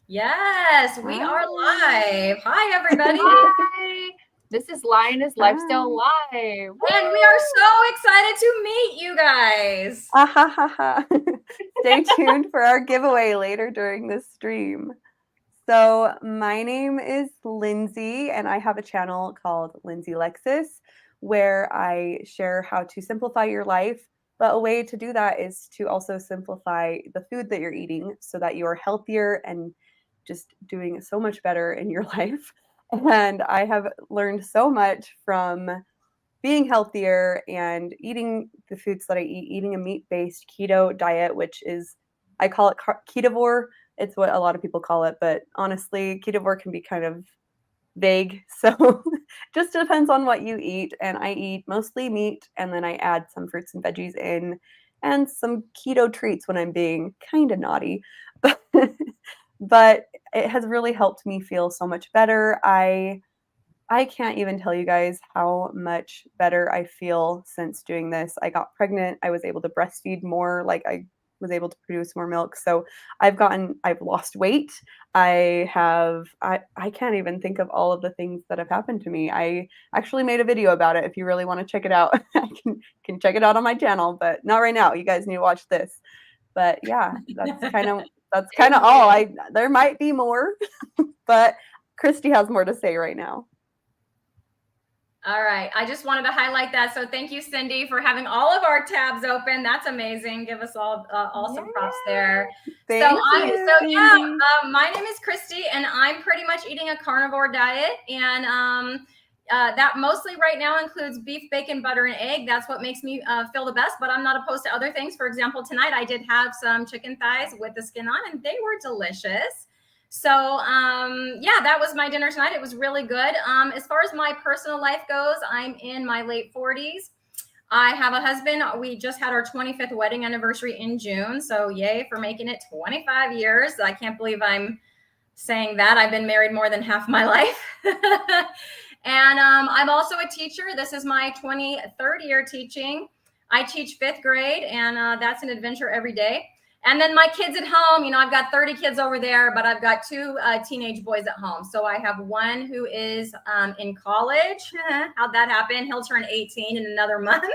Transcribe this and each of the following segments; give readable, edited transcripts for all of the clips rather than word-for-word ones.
Yes, we are live. Hi, everybody. Hi, this is Lioness Lifestyle Live. And we are so excited to meet you guys. Stay tuned for our giveaway later during this stream. So my name is Lindsay, and I have a channel called Lindsay Lexus, where I share how to simplify your life. But a way to do that is to also simplify the food that you're eating so that you are healthier and just doing so much better in your life. And I have learned so much from being healthier and eating the foods that I eat, eating a meat-based keto diet, which is, I call it Ketovore. It's what a lot of people call it, but honestly, Ketovore can be kind of vague. So just depends on what you eat. And I eat mostly meat, and then I add some fruits and veggies in and some keto treats when I'm being kind of naughty. But, but it has really helped me feel so much better. I can't even tell you guys how much better I feel since doing this. I got pregnant. I was able to breastfeed more. Like I was able to produce more milk. So I've lost weight. I can't even think of all of the things that have happened to me. I actually made a video about it. If you really want to check it out, I can check it out on my channel, but not right now. You guys need to watch this. But yeah, that's kind of all. There might be more, but Cristie has more to say right now. All right. I just wanted to highlight that. So thank you, Cindy, for having all of our tabs open. That's amazing. Give us all some props there. Thank you, my name is Cristie, and I'm pretty much eating a carnivore diet. And that mostly right now includes beef, bacon, butter, and egg. That's what makes me feel the best, but I'm not opposed to other things. For example, tonight I did have some chicken thighs with the skin on, and they were delicious. So yeah, that was my dinner tonight. It was really good. As far as my personal life goes, I'm in my late 40s. I have a husband. We just had our 25th wedding anniversary in June. So yay for making it 25 years. I can't believe I'm saying that. I've been married more than half my life. And I'm also a teacher. This is my 23rd year teaching. I teach 5th grade, and that's an adventure every day. And then my kids at home, I've got 30 kids over there, but I've got 2 teenage boys at home. So I have one who is in college. How'd that happen? He'll turn 18 in another month.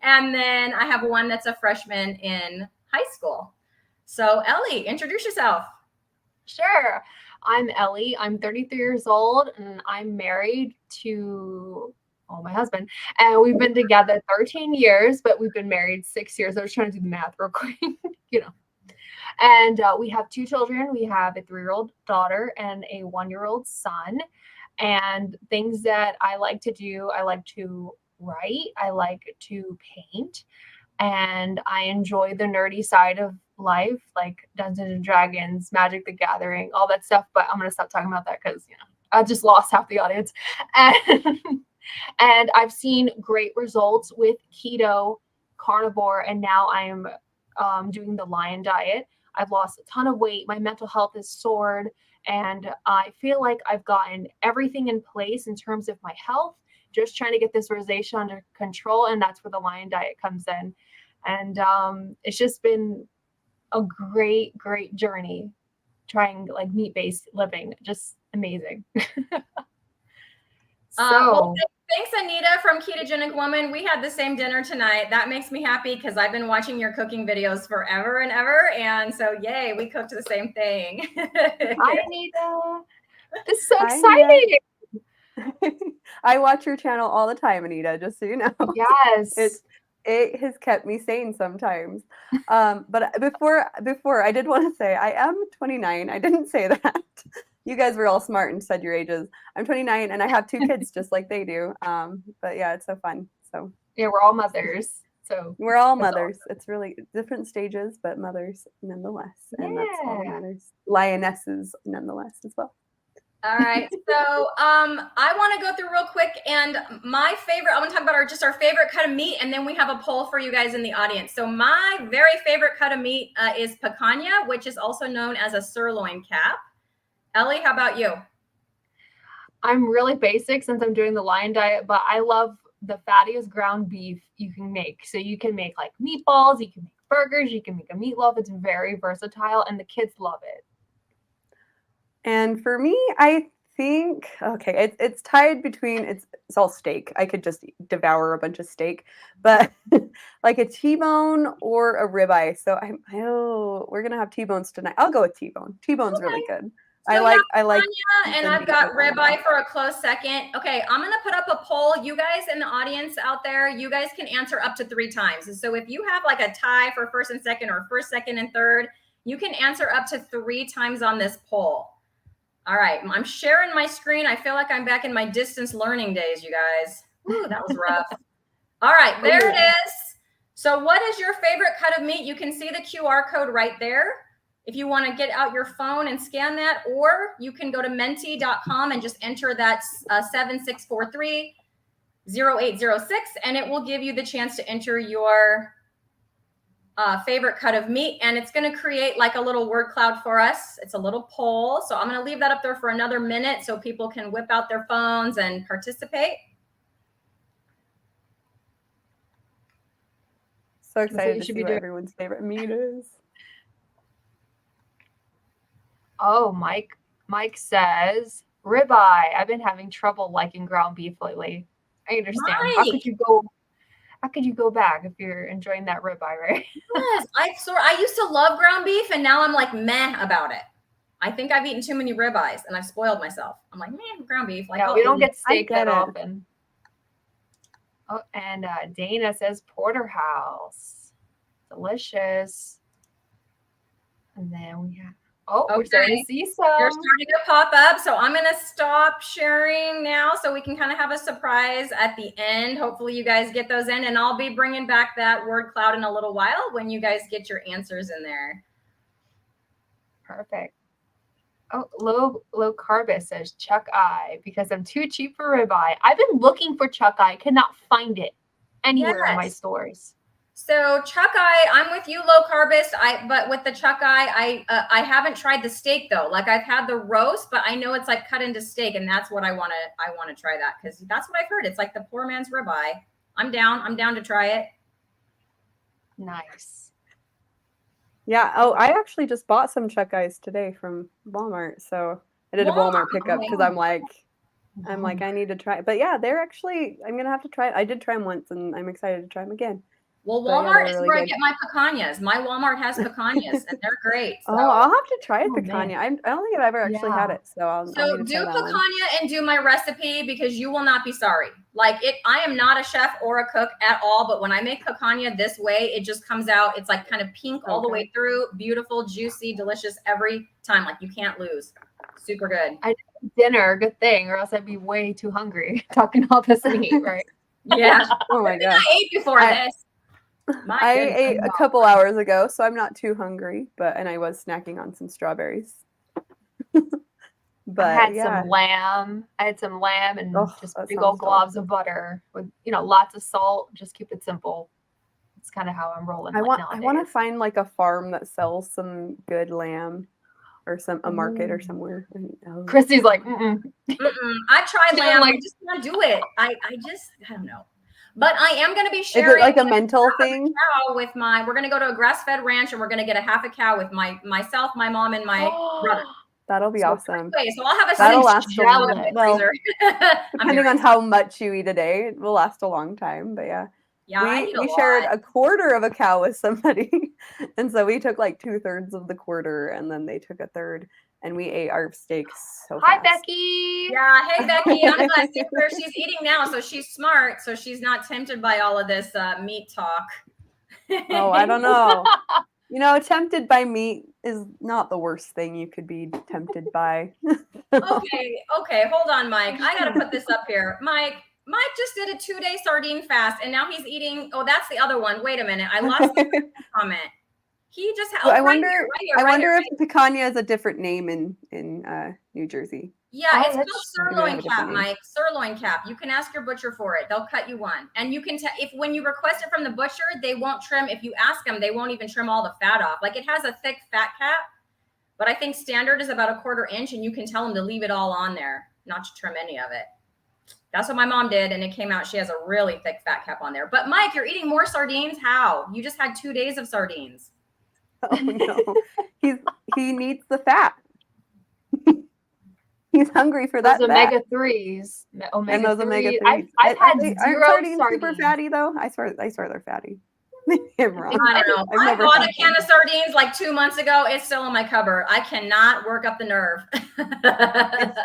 And then I have one that's a freshman in high school. So Ellie, introduce yourself. Sure. I'm Ellie. I'm 33 years old, and I'm married to my husband. And we've been together 13 years, but we've been married 6 years. I was trying to do the math real quick, And we have 2 children. We have a 3-year-old daughter and a 1-year-old son. And things that I like to do, I like to write, I like to paint, and I enjoy the nerdy side of life, like Dungeons and Dragons, Magic the Gathering, all that stuff. But I'm going to stop talking about that because, I just lost half the audience. And I've seen great results with keto, carnivore, and now I'm doing the Lion diet. I've lost a ton of weight. My mental health is soared, and I feel like I've gotten everything in place in terms of my health, just trying to get this rosacea under control, and that's where the Lion diet comes in. And it's just been a great journey trying like meat-based living. Just amazing. Well, thanks, Anita from Ketogenic Woman. We had the same dinner tonight. That makes me happy because I've been watching your cooking videos forever and ever. And so, yay, we cooked the same thing. Hi, Anita. This is so exciting. I watch your channel all the time, Anita, just so you know. Yes. It has kept me sane sometimes. But before, I did want to say I am 29. I didn't say that. You guys were all smart and said your ages. I'm 29 and I have 2 kids just like they do. But yeah, it's so fun. So yeah, we're all mothers. So we're all mothers. Awesome. It's really different stages, but mothers nonetheless. And that's all that matters. Lionesses nonetheless as well. All right. So I want to go through real quick, and my favorite, I want to talk about our favorite cut of meat, and then we have a poll for you guys in the audience. So my very favorite cut of meat is picanha, which is also known as a sirloin cap. Ellie, how about you? I'm really basic since I'm doing the Lion diet, but I love the fattiest ground beef you can make. So you can make like meatballs, you can make burgers, you can make a meatloaf. It's very versatile, and the kids love it. And for me, I think it's tied between it's all steak. I could just devour a bunch of steak, but like a T-bone or a ribeye. So we're gonna have T-bones tonight. I'll go with T-bone. T-bone's really good. So I like lasagna, and them I've beat got with ribeye for a close second. Okay, I'm gonna put up a poll. You guys in the audience out there, you guys can answer up to 3 times. So if you have like a tie for first and second, or first, second, and third, you can answer up to 3 times on this poll. All right, I'm sharing my screen. I feel like I'm back in my distance learning days, you guys. Ooh, that was rough. All right, there it is. So what is your favorite cut of meat? You can see the QR code right there. If you want to get out your phone and scan that, or you can go to menti.com and just enter that 7643-0806, and it will give you the chance to enter your favorite cut of meat, and it's going to create like a little word cloud for us. It's a little poll. So I'm going to leave that up there for another minute so people can whip out their phones and participate. So excited to see what everyone's favorite meat is. Oh, Mike says ribeye. I've been having trouble liking ground beef lately. I understand. Mike. How could you go back if you're enjoying that ribeye, right? Yes, I used to love ground beef, and now I'm like meh about it. I think I've eaten too many ribeyes, and I've spoiled myself. I'm like, man, ground beef. Like, yeah, we don't get steak that often. Oh, and Dana says porterhouse, delicious. And then we have. Oh, we're starting to see some. They're starting to pop up. So I'm going to stop sharing now so we can kind of have a surprise at the end. Hopefully you guys get those in, and I'll be bringing back that word cloud in a little while when you guys get your answers in there. Perfect. Oh, low carbis says chuck eye because I'm too cheap for ribeye. I've been looking for chuck eye, cannot find it anywhere in my stores. So chuck eye, I'm with you, low carbist. But with the chuck eye, I haven't tried the steak though. Like I've had the roast, but I know it's like cut into steak, and that's what I want to try that, because that's what I've heard. It's like the poor man's ribeye. I'm down to try it. Nice. Yeah. Oh, I actually just bought some chuck eyes today from Walmart. So I did a Walmart pickup because I'm like, I need to try it. But yeah, they're actually, I'm gonna have to try it. I did try them once, and I'm excited to try them again. Well, Walmart is where I get my picanhas. My Walmart has picanhas, and they're great. So. Oh, I'll have to try picanha. I don't think I've ever actually had it. So I'll do picanha and do my recipe, because you will not be sorry. Like I am not a chef or a cook at all, but when I make picanha this way, it just comes out. It's like kind of pink all the way through, beautiful, juicy, delicious every time. Like you can't lose. Super good. I did dinner, good thing, or else I'd be way too hungry talking all this meat, right? Yeah. Oh my god. I ate before this. I ate a couple hours ago, so I'm not too hungry, and I was snacking on some strawberries. But I had some lamb. And just big old globs of butter with, lots of salt. Just keep it simple. It's kind of how I'm rolling. I want to find like a farm that sells some good lamb, or a market or somewhere. Cristie's like, I tried lamb. I just can't do it. I don't know. But I am going to be sharing. Is it like a mental thing? We're going to go to a grass-fed ranch, and we're going to get a half a cow with myself, my mom, and my brother. That'll be awesome. So I'll have a that'll last a long time. Well, depending on how much you eat a day, it will last a long time. But yeah, we shared a quarter of a cow with somebody, and so we took like 2/3 of the quarter, and then they took a third. And we ate our steaks so fast. Hi, Becky. Yeah, hey, Becky. I'm glad to see where she's eating now, so she's smart, so she's not tempted by all of this meat talk. Oh, I don't know. Tempted by meat is not the worst thing you could be tempted by. Okay. Hold on, Mike. I got to put this up here. Mike just did a 2-day sardine fast, and now he's eating. Oh, that's the other one. Wait a minute. I lost the comment. He just. I wonder if picanha is a different name in New Jersey. Yeah, it's called sirloin cap, Mike. Sirloin cap. You can ask your butcher for it. They'll cut you one, and you can when you request it from the butcher, they won't trim. If you ask them, they won't even trim all the fat off. Like it has a thick fat cap, but I think standard is about 1/4 inch, and you can tell them to leave it all on there, not to trim any of it. That's what my mom did, and it came out. She has a really thick fat cap on there. But Mike, you're eating more sardines. How? You just had 2 days of sardines. Oh no, he needs the fat. He's hungry for Those that fat. omega-3s. And Omega those omega 3. 3s. I've had Aren't zero sardines super sardines. fatty though? I swear they're fatty. Maybe I'm wrong. I don't know. I've I never bought had a can of sardines like 2 months ago. It's still in my cupboard. I cannot work up the nerve.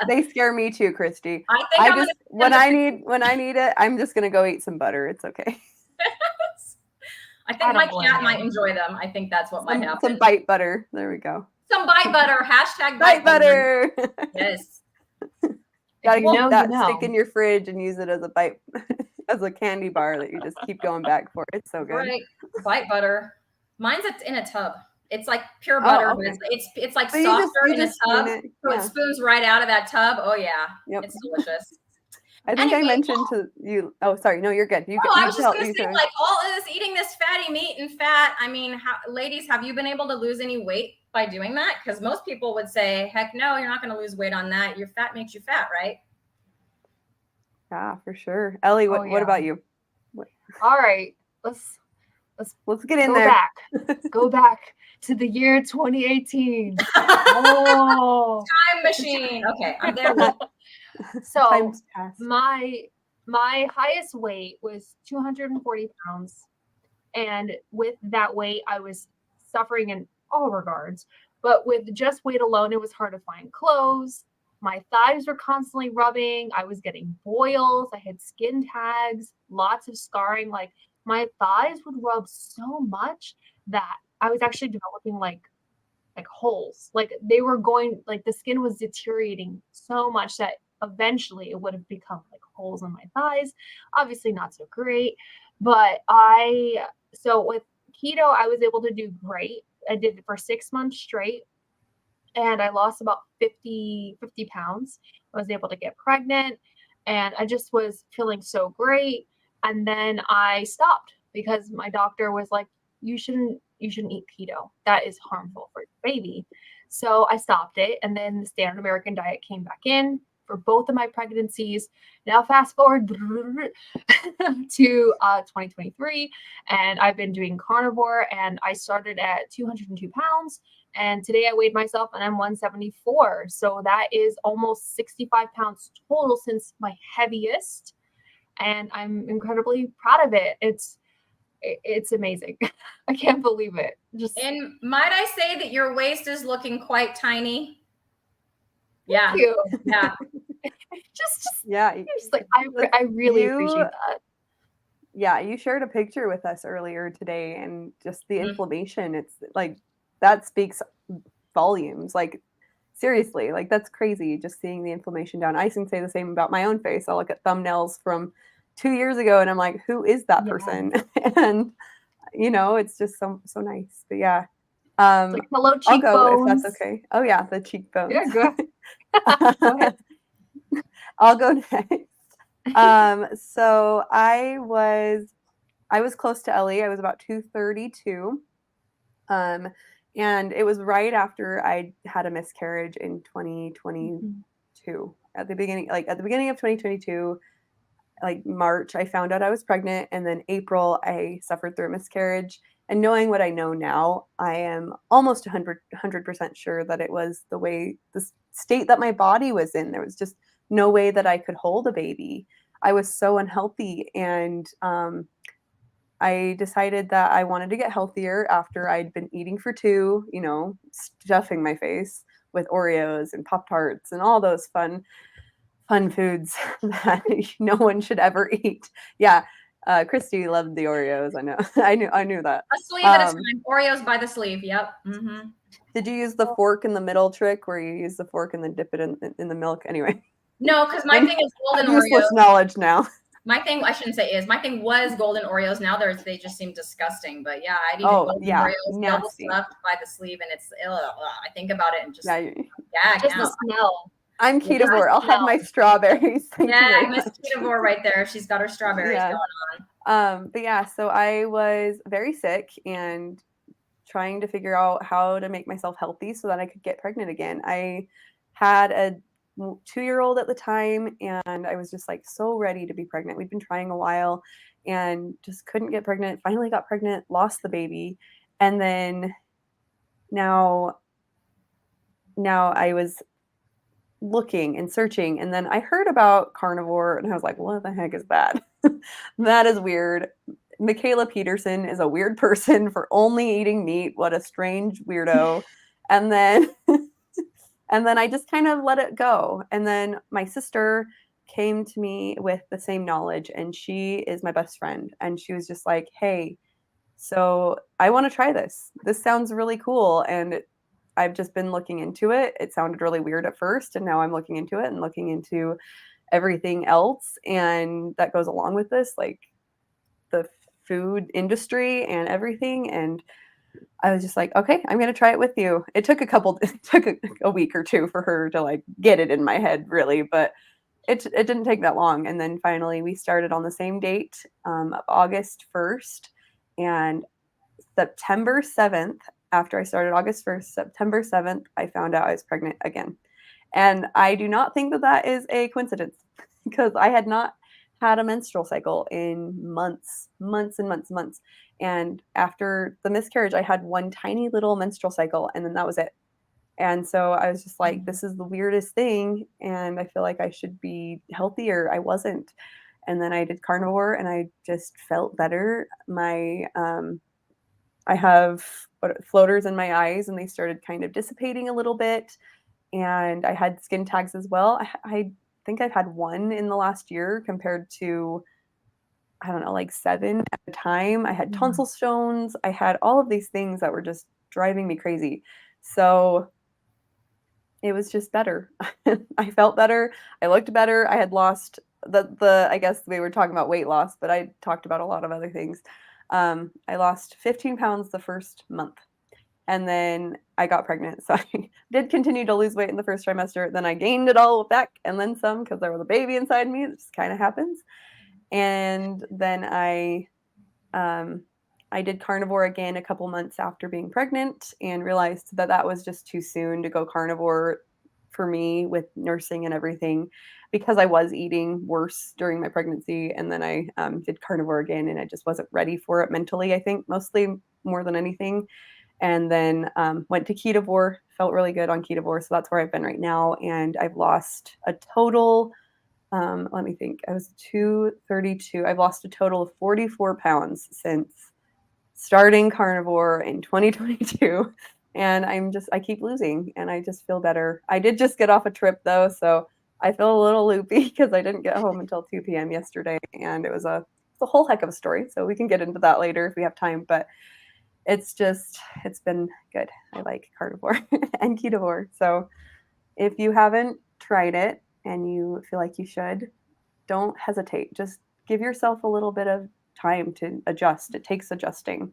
They scare me too, Cristie. I think I'm just when I need it, I'm just gonna go eat some butter. It's okay. I think my cat might enjoy them. I think that's what might happen. Some bite butter. There we go. Some bite butter. Hashtag Bite butter. Yes. Gotta keep that stick in your fridge and use it as a bite, as a candy bar that you just keep going back for. It's so good. Right. Bite butter. Mine's in a tub. It's like pure butter, okay. but it's like So softer in a tub. So yeah. it spoons right out of that tub. Oh yeah. Yep. It's delicious. I think I mentioned to you. Oh, sorry. No, you're good. I was just going to say, like, all this eating this fatty meat and fat. I mean, ladies, have you been able to lose any weight by doing that? Because most people would say, heck no, you're not going to lose weight on that. Your fat makes you fat, right? Yeah, for sure. Ellie, what about you? All right, let's get in there. Let's go back to the year 2018. Oh, time machine. Okay, I'm there. So my highest weight was 240 pounds. And with that weight, I was suffering in all regards. But with just weight alone, it was hard to find clothes. My thighs were constantly rubbing. I was getting boils. I had skin tags, lots of scarring. Like my thighs would rub so much that I was actually developing like holes. Like they were going, like the skin was deteriorating so much that eventually it would have become like holes in my thighs. Obviously not so great, but so with keto, I was able to do great. I did it for 6 months straight and I lost about 50 pounds. I was able to get pregnant and I just was feeling so great. And then I stopped because my doctor was like, you shouldn't eat keto. That is harmful for your baby. So I stopped it. And then the standard American diet came back in for both of my pregnancies. Now fast forward to 2023 and I've been doing carnivore and I started at 202 pounds and today I weighed myself and I'm 174. So that is almost 65 pounds total since my heaviest and I'm incredibly proud of it. It's amazing. I can't believe it. And might I say that your waist is looking quite tiny? Yeah. Thank you. Yeah. Just like I really appreciate that. Yeah, you shared a picture with us earlier today and just the inflammation. It's like that speaks volumes. Like seriously, like that's crazy just seeing the inflammation down. I can say the same about my own face. I'll look at thumbnails from 2 years ago and I'm like, who is that person? And it's just so nice. But yeah. Like hello cheekbones. I'll go if that's okay. Oh yeah, the cheekbones. Yeah, go ahead. I'll go next. So I was close to Ellie. I was about 232. And it was right after I had a miscarriage in 2022. At the beginning of 2022, like March, I found out I was pregnant, and then April I suffered through a miscarriage. And knowing what I know now, I am almost 100% sure that it was the state that my body was in. There was just no way that I could hold a baby. I was so unhealthy, and I decided that I wanted to get healthier after I'd been eating for two, stuffing my face with Oreos and Pop-Tarts and all those fun foods that no one should ever eat. Yeah. Cristie loved the Oreos. I know. I knew that. A sleeve at a time. Oreos by the sleeve. Yep. Mm-hmm. Did you use the fork in the middle trick where you use the fork and then dip it in the milk? Anyway. No, because my thing is golden Oreos. Useless knowledge now. My thing, I shouldn't say is, my thing was golden Oreos. Now they just seem disgusting. But yeah, I'd eat golden Oreos double stuffed by the sleeve, and it's I think about it and just just the smell. I'm Ketovore. I'll have my strawberries. Thank you Miss Ketovore right there. She's got her strawberries going on. But yeah, so I was very sick and trying to figure out how to make myself healthy so that I could get pregnant again. I had a 2-year-old at the time, and I was just like so ready to be pregnant. We'd been trying a while and just couldn't get pregnant. Finally got pregnant, lost the baby, and then now I was looking and searching. And then I heard about carnivore and I was like, what the heck is that? That is weird. Michaela Peterson is a weird person for only eating meat. What a strange weirdo. And then and then I just kind of let it go. And then my sister came to me with the same knowledge, and she is my best friend. And she was just like, hey, so I want to try this. This sounds really cool. And I've just been looking into it. It sounded really weird at first, and now I'm looking into it and looking into everything else and that goes along with this, like the food industry and everything. And I was just like, okay, I'm going to try it with you. It took a week or two for her to like get it in my head, really, but it didn't take that long. And then finally we started on the same date of August 1st, and September 7th, after I started August 1st, September 7th, I found out I was pregnant again. And I do not think that is a coincidence, because I had not had a menstrual cycle in months. And after the miscarriage, I had one tiny little menstrual cycle, and then that was it. And so I was just like, this is the weirdest thing, and I feel like I should be healthier. I wasn't. And then I did carnivore, and I just felt better. I have floaters in my eyes, and they started kind of dissipating a little bit. And I had skin tags as well. I think I've had one in the last year compared to, I don't know, like 7 at a time. I had tonsil stones. I had all of these things that were just driving me crazy. So it was just better. I felt better. I looked better. I had lost I guess we were talking about weight loss, but I talked about a lot of other things. I lost 15 pounds the first month. And then I got pregnant. So I did continue to lose weight in the first trimester. Then I gained it all back and then some, because there was a baby inside me. It just kind of happens. And then I did carnivore again a couple months after being pregnant, and realized that was just too soon to go carnivore for me with nursing and everything, because I was eating worse during my pregnancy. And then I did carnivore again, and I just wasn't ready for it mentally, I think, mostly more than anything. And then went to Ketovore, felt really good on Ketovore. So that's where I've been right now. And I've lost a total, let me think, I was 232. I've lost a total of 44 pounds since starting carnivore in 2022. And I keep losing, and I just feel better. I did just get off a trip though, so I feel a little loopy because I didn't get home until 2 p.m. yesterday. And it was a whole heck of a story. So we can get into that later if we have time. But it's been good. I like carnivore and Ketovore. So if you haven't tried it and you feel like you should, don't hesitate. Just give yourself a little bit of time to adjust. It takes adjusting.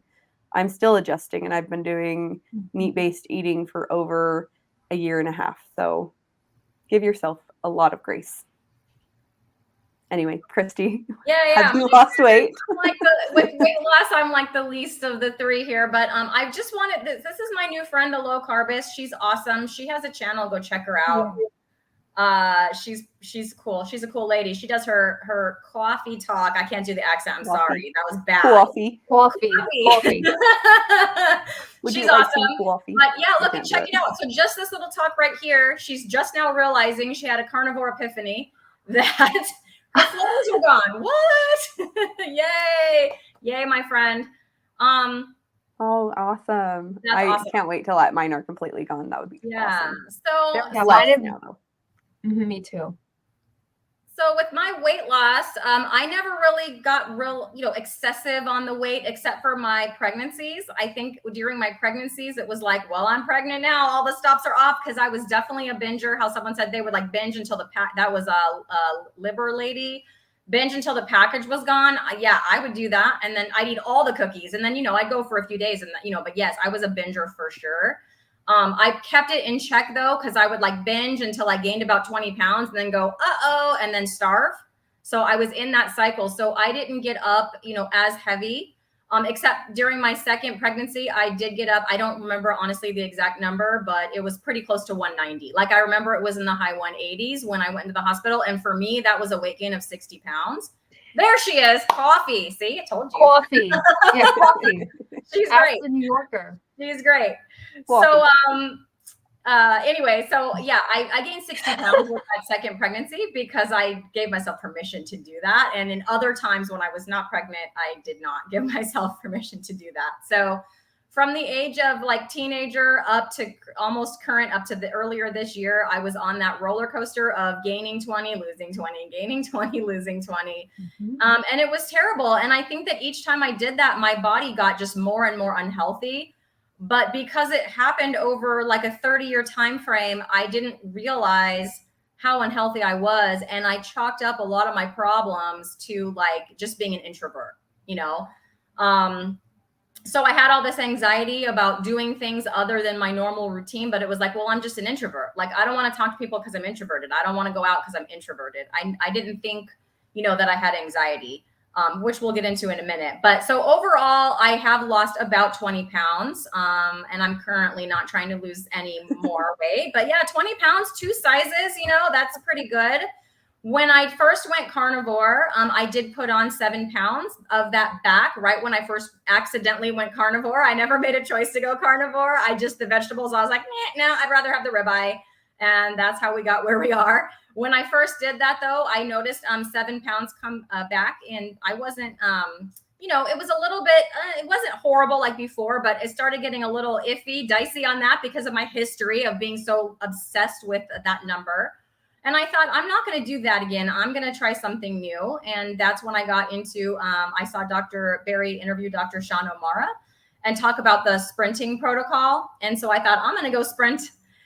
I'm still adjusting, and I've been doing meat-based eating for over a year and a half. So give yourself a lot of grace. Anyway, Cristie, have you lost weight? With weight loss, I'm like the least of the three here. But I just wanted this is my new friend, the low carbist. She's awesome. She has a channel. Go check her out. She's cool. She's a cool lady. She does her coffee talk. I can't do the accent. I'm sorry. That was bad. Coffee. She's awesome. But yeah, look, and check it out. So just this little talk right here. She's just now realizing she had a carnivore epiphany that her floaters are gone. What? Yay, my friend. Oh, awesome. I can't wait till mine are completely gone. That would be awesome. So mine now, though. Me too. So with my weight loss, I never really got excessive on the weight, except for my pregnancies. I think during my pregnancies, it was like, well, I'm pregnant now. All the stops are off, because I was definitely a binger. How someone said they would like binge until that was a liver lady. Binge until the package was gone. Yeah, I would do that. And then I'd eat all the cookies. And then, I'd go for a few days and, but yes, I was a binger for sure. I kept it in check though, because I would like binge until I gained about 20 pounds and then go, and then starve. So I was in that cycle. So I didn't get up, as heavy, except during my second pregnancy, I did get up. I don't remember honestly the exact number, but it was pretty close to 190. Like I remember it was in the high 180s when I went into the hospital. And for me, that was a weight gain of 60 pounds. There she is. Coffee. See, I told you. Coffee. Yeah, coffee. She's great. The New Yorker. She's great. Coffee. So, Anyway, so yeah, I gained 60 pounds with that second pregnancy because I gave myself permission to do that. And in other times when I was not pregnant, I did not give myself permission to do that. So from the age of like teenager up to almost current, up to the earlier this year, I was on that roller coaster of gaining 20, losing 20, gaining 20, losing 20. And it was terrible. And I think that each time I did that, my body got just more and more unhealthy. But because it happened over like a 30-year time frame, I didn't realize how unhealthy I was. And I chalked up a lot of my problems to like just being an introvert, you know? So I had all this anxiety about doing things other than my normal routine, but it was like, well, I'm just an introvert. Like, I don't want to talk to people because I'm introverted. I don't want to go out because I'm introverted. I didn't think, you know, that I had anxiety, which we'll get into in a minute. But so overall, I have lost about 20 pounds. And I'm currently not trying to lose any more weight, but yeah, 20 pounds, 2 sizes, you know, that's pretty good. When I first went carnivore, I did put on 7 pounds of that back right when I first accidentally went carnivore. I never made a choice to go carnivore. The vegetables, I was like, no, I'd rather have the ribeye. And that's how we got where we are. When I first did that, though, I noticed 7 pounds come back, and I wasn't, you know, it was a little bit, it wasn't horrible like before, but it started getting a little iffy, dicey on that because of my history of being so obsessed with that number. And I thought, I'm not going to do that again. I'm going to try something new. And that's when I got into, I saw Dr. Barry interview Dr. Sean O'Mara and talk about the sprinting protocol. And so I thought, I'm going to go sprint.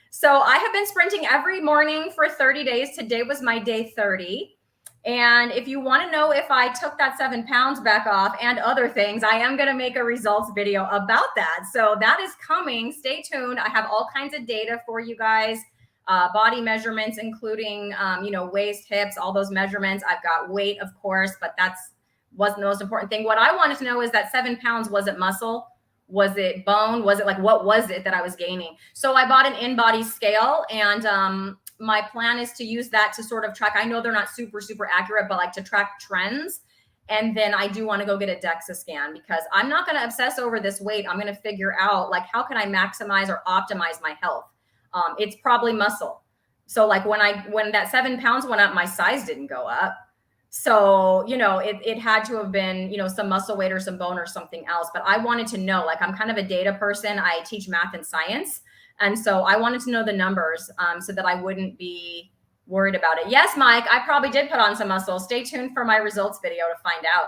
So I have been sprinting every morning for 30 days. Today was my day 30. And if you want to know if I took that 7 pounds back off and other things, I am going to make a results video about that. So that is coming. Stay tuned. I have all kinds of data for you guys. Body measurements, including, you know, waist, hips, all those measurements. I've got weight, of course, but wasn't the most important thing. What I wanted to know is that 7 pounds, was it muscle? Was it bone? Was it like, what was it that I was gaining? So I bought an in-body scale, and my plan is to use that to sort of track. I know they're not super, super accurate, but like to track trends. And then I do want to go get a DEXA scan because I'm not going to obsess over this weight. I'm going to figure out like, how can I maximize or optimize my health? It's probably muscle. So like when that 7 pounds went up, my size didn't go up. So, you know, it had to have been, you know, some muscle weight or some bone or something else. But I wanted to know, like, I'm kind of a data person. I teach math and science. And so I wanted to know the numbers so that I wouldn't be worried about it. Yes, Mike, I probably did put on some muscle. Stay tuned for my results video to find out.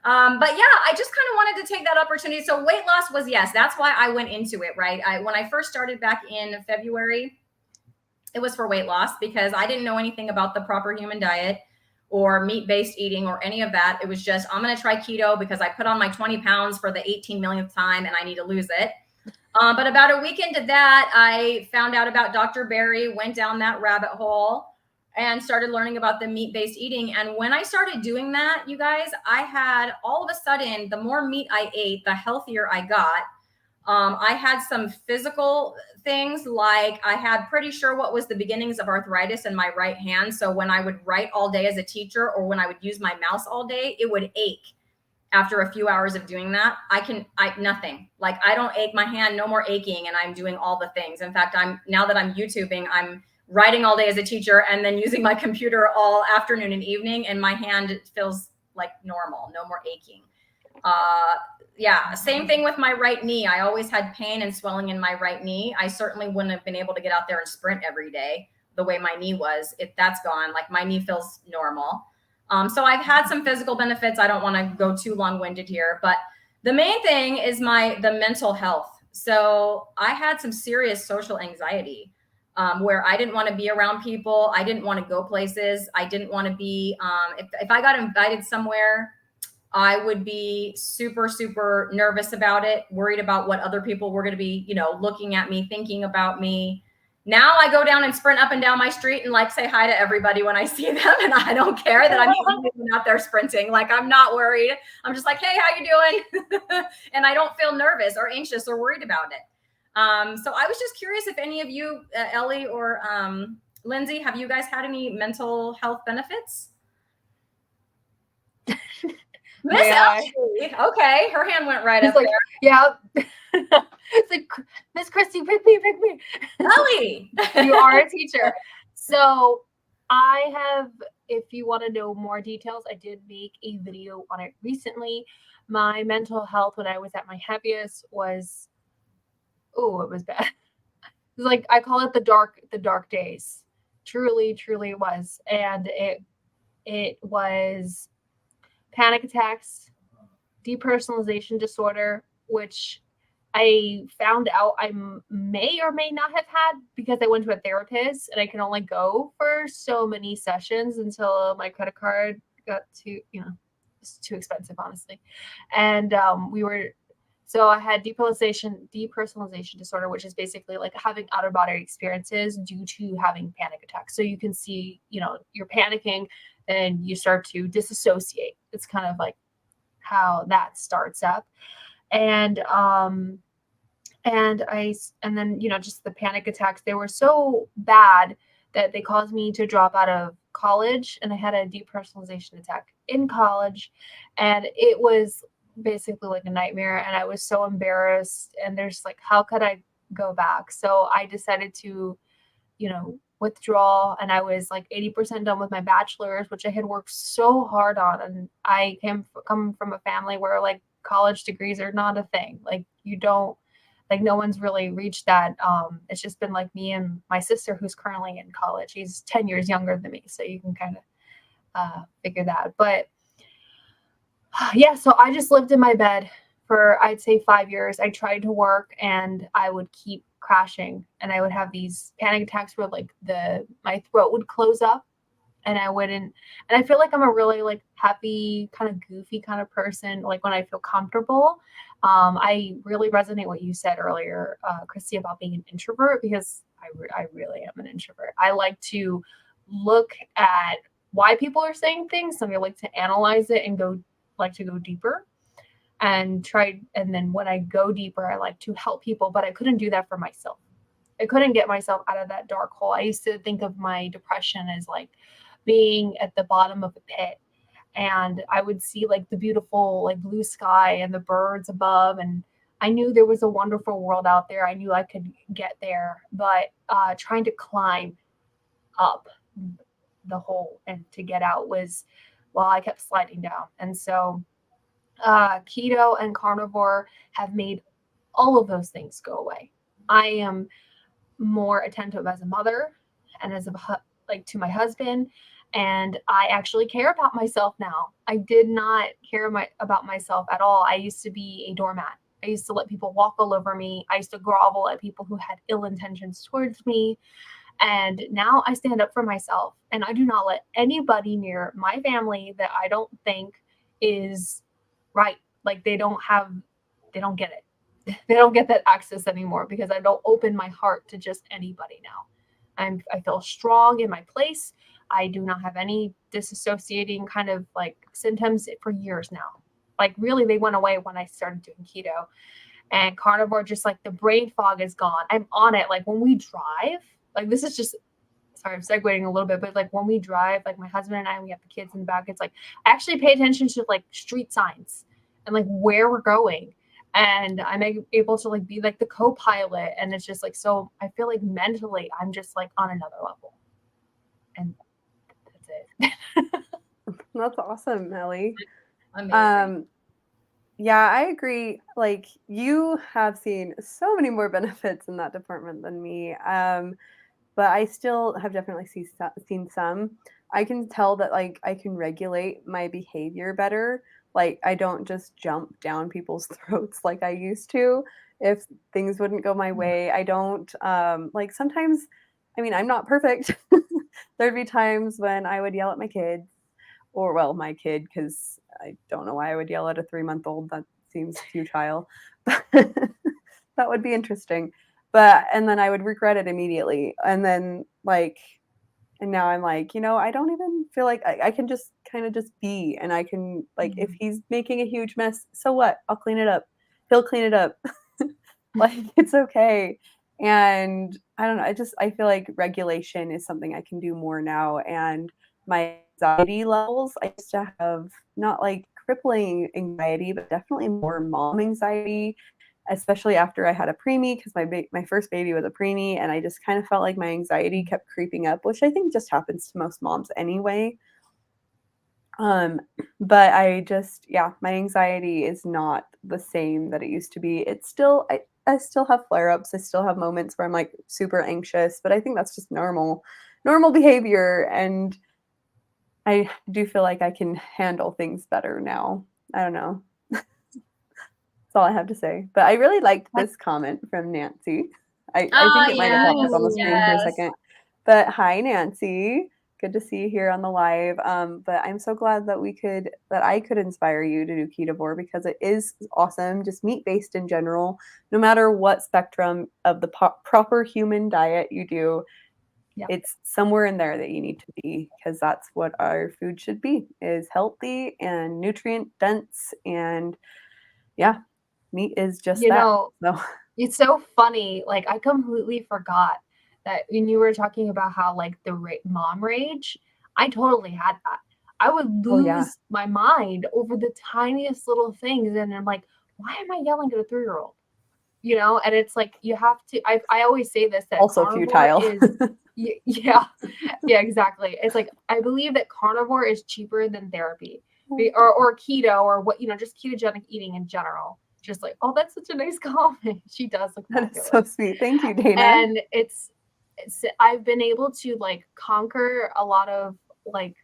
But yeah, I just kind of wanted to take that opportunity. So weight loss was, yes, that's why I went into it, right? When I first started back in February, it was for weight loss because I didn't know anything about the proper human diet or meat-based eating or any of that. It was just, I'm going to try keto because I put on my 20 pounds for the 18 millionth time and I need to lose it. But about a week into that, I found out about Dr. Barry, went down that rabbit hole and started learning about the meat-based eating. And when I started doing that, you guys, I had all of a sudden, the more meat I ate, the healthier I got. I had some physical things, like I had pretty sure what was the beginnings of arthritis in my right hand. So when I would write all day as a teacher or when I would use my mouse all day, it would ache. After a few hours of doing that, nothing. Like I don't ache my hand, no more aching, and I'm doing all the things. In fact, now that I'm YouTubing, I'm writing all day as a teacher and then using my computer all afternoon and evening, and my hand feels like normal, no more aching. Yeah, same thing with my right knee. I always had pain and swelling in my right knee. I certainly wouldn't have been able to get out there and sprint every day the way my knee was. If that's gone, like my knee feels normal. So I've had some physical benefits. I don't want to go too long-winded here, but the main thing is the mental health. So I had some serious social anxiety where I didn't want to be around people. I didn't want to go places. I didn't want to be, if I got invited somewhere, I would be super, super nervous about it, worried about what other people were going to be, you know, looking at me, thinking about me. Now I go down and sprint up and down my street and like say hi to everybody when I see them. And I don't care that I'm even out there sprinting. Like I'm not worried. I'm just like, hey, how you doing? And I don't feel nervous or anxious or worried about it. So I was just curious if any of you, Ellie or Lindsay, have you guys had any mental health benefits? Miss Ellie. Okay, her hand went right He's up like, there. yeah. It's like, Miss Cristie, pick me. Ellie, You are a teacher. So I have, if you want to know more details, I did make a video on it recently. My mental health when I was at my heaviest was, it was bad. It was like, I call it the dark days. Truly it was. And it was panic attacks, depersonalization disorder, which I found out I may or may not have had because I went to a therapist and I can only go for so many sessions until my credit card got too, it's too expensive, honestly. And so I had depersonalization disorder, which is basically like having out of body experiences due to having panic attacks. So you can see, you're panicking and you start to disassociate. It's kind of like how that starts up. And then just the panic attacks, they were so bad that they caused me to drop out of college, and I had a depersonalization attack in college, and it was basically like a nightmare, and I was so embarrassed, and there's like, how could I go back? So I decided to withdraw, and I was like 80% done with my bachelor's, which I had worked so hard on. And I come from a family where like college degrees are not a thing. Like no one's really reached that. It's just been like me and my sister who's currently in college. He's 10 years younger than me, so you can kind of figure that. But yeah, so I just lived in my bed for, I'd say, 5 years. I tried to work and I would keep crashing, and I would have these panic attacks where like my throat would close up and I wouldn't. And I feel like I'm a really like happy, kind of goofy kind of person. Like when I feel comfortable, I really resonate what you said earlier, Cristie, about being an introvert, because I really am an introvert. I like to look at why people are saying things, and I like to analyze it and go deeper and then when I go deeper, I like to help people, but I couldn't do that for myself. I couldn't get myself out of that dark hole. I used to think of my depression as like being at the bottom of a pit, and I would see like the beautiful like blue sky and the birds above, and I knew there was a wonderful world out there. I knew I could get there, but trying to climb up the hole and to get out was, well, I kept sliding down. And so keto and carnivore have made all of those things go away. I am more attentive as a mother and as to my husband, and I actually care about myself now. I did not care about myself at all. I used to be a doormat. I used to let people walk all over me. I used to grovel at people who had ill intentions towards me. And now I stand up for myself, and I do not let anybody near my family that I don't think is right. Like they don't get it. They don't get that access anymore because I don't open my heart to just anybody now. I feel strong in my place. I do not have any disassociating kind of like symptoms for years now. Like really, they went away when I started doing keto and carnivore. Just like the brain fog is gone. I'm on it. Like when we drive, like this is just, sorry, I'm segueing a little bit, but like when we drive, like my husband and I, we have the kids in the back. It's like I actually pay attention to like street signs and like where we're going. And I'm able to like be like the co-pilot. And it's just like, so I feel like mentally I'm just like on another level. And that's it. That's awesome, Ellie. Amazing. Yeah, I agree. Like you have seen so many more benefits in that department than me. But I still have definitely seen some. I can tell that like I can regulate my behavior better. Like I don't just jump down people's throats like I used to if things wouldn't go my way. I don't like sometimes, I mean, I'm not perfect. There'd be times when I would yell at my kids, or well, my kid, because I don't know why I would yell at a 3-month-old. That seems futile. But that would be interesting. And then I would regret it immediately. And then and now I'm like, I don't even feel like I can just kind of just be, and I can like, if he's making a huge mess, so what? I'll clean it up. He'll clean it up. Like it's okay. And I don't know. I feel like regulation is something I can do more now. And my anxiety levels, I used to have not like crippling anxiety, but definitely more mom anxiety, especially after I had a preemie, because my first baby was a preemie, and I just kind of felt like my anxiety kept creeping up, which I think just happens to most moms anyway. But my anxiety is not the same that it used to be. It's still, I still have flare-ups. I still have moments where I'm like super anxious, but I think that's just normal behavior. And I do feel like I can handle things better now. I don't know. That's all I have to say. But I really liked this comment from Nancy. I think it might have popped up on the screen for a second. But hi, Nancy. Good to see you here on the live. But I'm so glad that I could inspire you to do Ketovore, because it is awesome. Just meat-based in general, no matter what spectrum of the proper human diet you do, it's somewhere in there that you need to be, because that's what our food should be, is healthy and nutrient dense. And yeah, meat is just that. So. It's so funny. Like, I completely forgot that when you were talking about how like the mom rage, I totally had that. I would lose my mind over the tiniest little things. And I'm like, why am I yelling at a 3-year-old? You know, and it's like, you have to, I always say this, that also futile. Yeah, exactly. It's like, I believe that carnivore is cheaper than therapy, or keto, or what, just ketogenic eating in general. Just like, oh, that's such a nice comment. She does look fabulous. That is so sweet. Thank you, Dana. And I've been able to like conquer a lot of like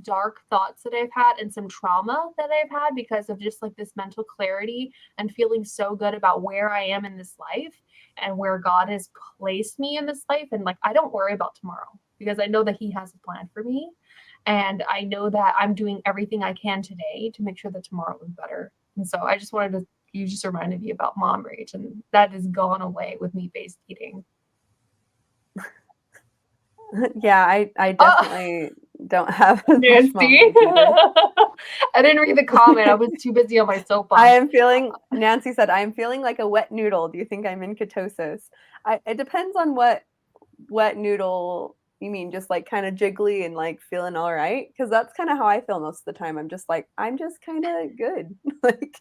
dark thoughts that I've had and some trauma that I've had because of just like this mental clarity and feeling so good about where I am in this life and where God has placed me in this life. And like, I don't worry about tomorrow because I know that He has a plan for me. And I know that I'm doing everything I can today to make sure that tomorrow is better. And so I just you just reminded me about mom rage, and that has gone away with meat-based eating. Yeah, I definitely don't have as Nancy. much mom rage either. I didn't read the comment. I was too busy on my soapbox. Nancy said, I am feeling like a wet noodle. Do you think I'm in ketosis? It depends on what wet noodle you mean, just like kind of jiggly and like feeling all right? Because that's kind of how I feel most of the time. I'm just kind of good. Like,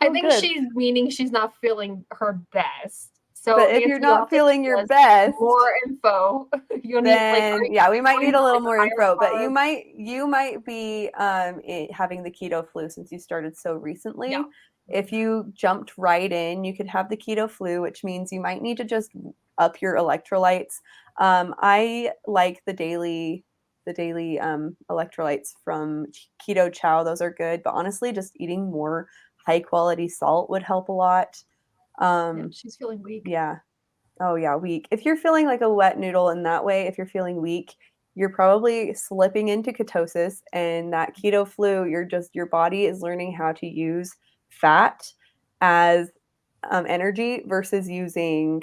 I think good. She's meaning she's not feeling her best. So but if you're not feeling your best, more info. Then we might need a little more info. But you might be having the keto flu since you started so recently. Yeah. If you jumped right in, you could have the keto flu, which means you might need to just up your electrolytes. I like the daily electrolytes from Keto Chow. Those are good. But honestly, just eating more high quality salt would help a lot. She's feeling weak. Yeah. Oh yeah, weak. If you're feeling like a wet noodle in that way, if you're feeling weak, you're probably slipping into ketosis, and that keto flu, your body is learning how to use fat as energy versus using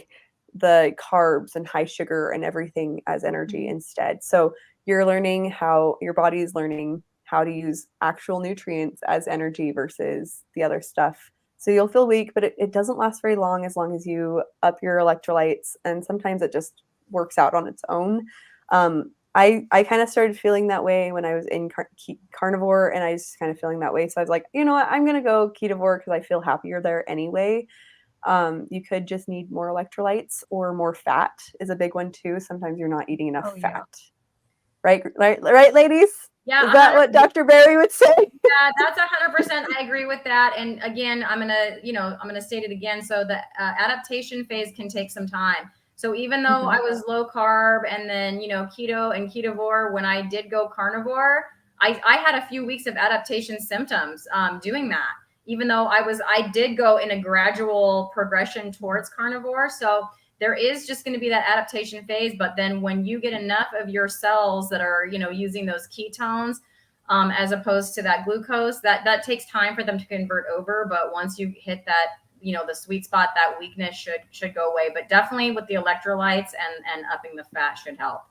the carbs and high sugar and everything as energy instead. So your body is learning how to use actual nutrients as energy versus the other stuff. So you'll feel weak, but it doesn't last very long as you up your electrolytes. And sometimes it just works out on its own. I kind of started feeling that way when I was in Carnivore, and I was kind of feeling that way. So I was like, you know what, I'm going to go Ketovore because I feel happier there anyway. You could just need more electrolytes, or more fat is a big one too. Sometimes you're not eating enough fat. Right, ladies? Yeah. Is that what Dr. Berry would say? Yeah, that's 100%. I agree with that. And again, I'm gonna state it again. So the adaptation phase can take some time. So even though I was low carb and then keto and Ketovore, when I did go carnivore, I had a few weeks of adaptation symptoms doing that. Even though I did go in a gradual progression towards carnivore. So there is just going to be that adaptation phase. But then when you get enough of your cells that are, using those ketones, as opposed to that glucose, that takes time for them to convert over. But once you hit that, the sweet spot, that weakness should go away. But definitely with the electrolytes and upping the fat should help.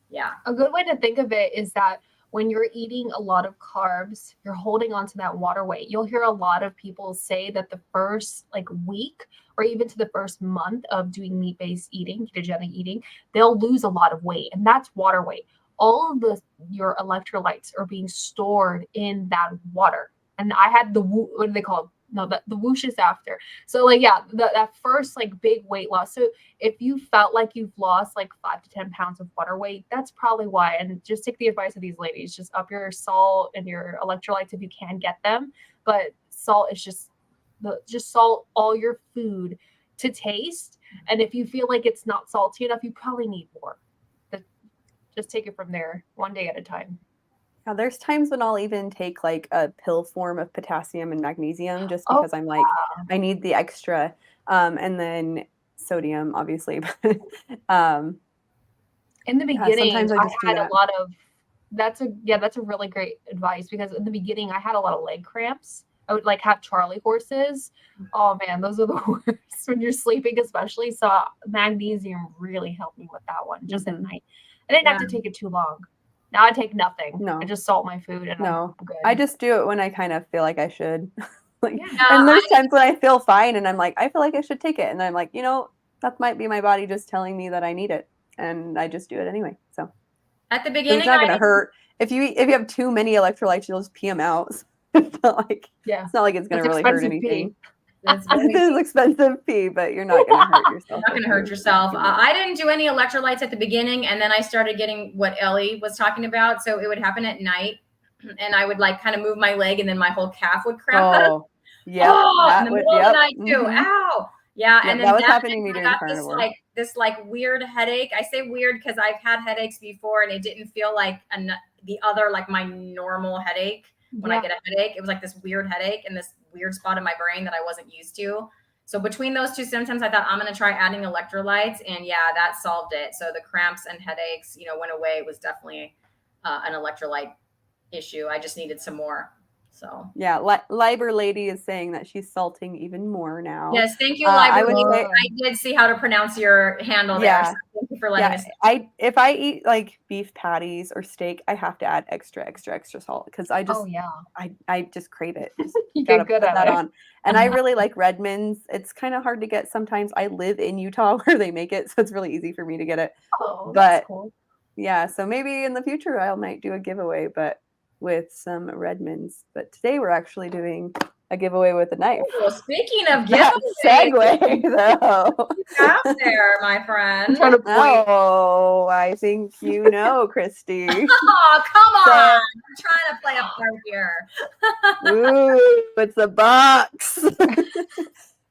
Yeah. A good way to think of it is that when you're eating a lot of carbs, you're holding on to that water weight. You'll hear a lot of people say that the first week or even to the first month of doing meat-based eating, ketogenic eating, they'll lose a lot of weight, and that's water weight. all of your electrolytes are being stored in that water. And I had what do they call it? No, the whooshes after. So like, yeah, that first like big weight loss. So if you felt like you've lost like 5 to 10 pounds of water weight, that's probably why. And just take the advice of these ladies, just up your salt and your electrolytes if you can get them. But salt is just salt all your food to taste. And if you feel like it's not salty enough, you probably need more. Just take it from there, one day at a time. Yeah, there's times when I'll even take like a pill form of potassium and magnesium just because I'm like, I need the extra. And then sodium, obviously. In the beginning, sometimes I just had a lot of, that's a really great advice, because in the beginning I had a lot of leg cramps. I would like have Charlie horses. Oh man, those are the worst when you're sleeping, especially. So magnesium really helped me with that one, just at night. I didn't have to take it too long. Now I take nothing. No. I just salt my food and I'm good. I just do it when I kind of feel like I should. And there's times when I feel fine and I'm like, I feel like I should take it. And I'm like, that might be my body just telling me that I need it. And I just do it anyway. So at the beginning, it's not going to hurt. If you have too many electrolytes, you'll just pee them out. It's not like it's going to really hurt anything. It's expensive pee, but you're not going to hurt yourself. You're not going to hurt yourself. I didn't do any electrolytes at the beginning, and then I started getting what Ellie was talking about. So it would happen at night, and I would like kind of move my leg, and then my whole calf would cramp up. Yeah. In the middle of the night too. Mm-hmm. Ow. Yeah, and then that was happening to me during Carnivore. This weird headache. I say weird because I've had headaches before, and it didn't feel like the other like my normal headache. When I get a headache, it was like this weird headache in this weird spot in my brain that I wasn't used to. So between those two symptoms, I thought I'm going to try adding electrolytes, and that solved it. So the cramps and headaches, went away. It was definitely an electrolyte issue. I just needed some more. So Liber Lady is saying that she's salting even more now. Yes, thank you, Liber Lady. I did see how to pronounce your handle there. So thank you for letting us know. If I eat like beef patties or steak, I have to add extra salt because I just I just crave it. You get good at it. And I really like Redmond's. It's kind of hard to get sometimes. I live in Utah where they make it, so it's really easy for me to get it. Oh, that's cool. Yeah, so maybe in the future I might do a giveaway, but with some Redmonds. But today we're actually doing a giveaway with a knife. Well, speaking of giveaways, segue though. Out there, my friend. Oh, I think you know, Cristie. Oh, come on! I'm trying to play a part here. Ooh, it's a box.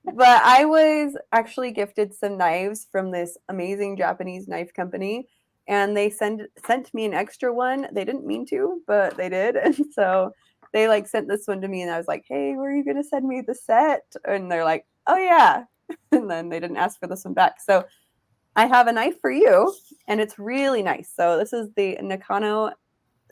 But I was actually gifted some knives from this amazing Japanese knife company. And they sent me an extra one. They didn't mean to, but they did. And so they sent this one to me, and I was like, hey, were you going to send me the set? And they're like, oh yeah. And then they didn't ask for this one back. So I have a knife for you, and it's really nice. So this is the Nakano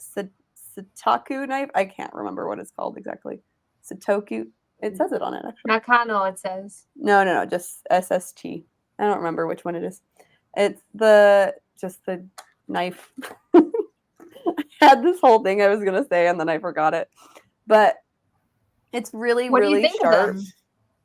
Satoku knife. I can't remember what it's called exactly. Satoku. It says it on it, actually. Nakano, it says. No, just SST. I don't remember which one it is. It's just the knife. I had this whole thing I was going to say, and then I forgot it. But it's really, really sharp.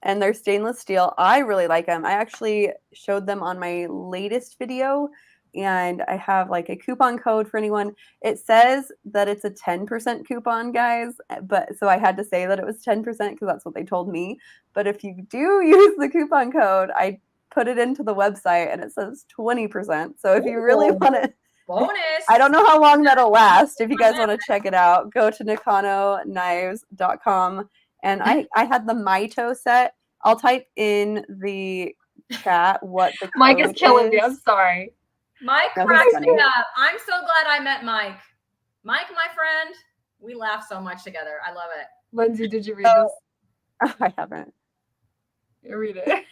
And they're stainless steel. I really like them. I actually showed them on my latest video, and I have a coupon code for anyone. It says that it's a 10% coupon, guys. But so I had to say that it was 10% because that's what they told me. But if you do use the coupon code, I put it into the website and it says 20%. So if you really want to, bonus. I don't know how long that'll last. If you guys want to check it out, go to nakanoknives.com. And I had the Mito set. I'll type in the chat what the code Mike is killing me. I'm sorry. Mike cracks me up. I'm so glad I met Mike. Mike, my friend, we laugh so much together. I love it. Lindsay, did you read this? I haven't. You read it.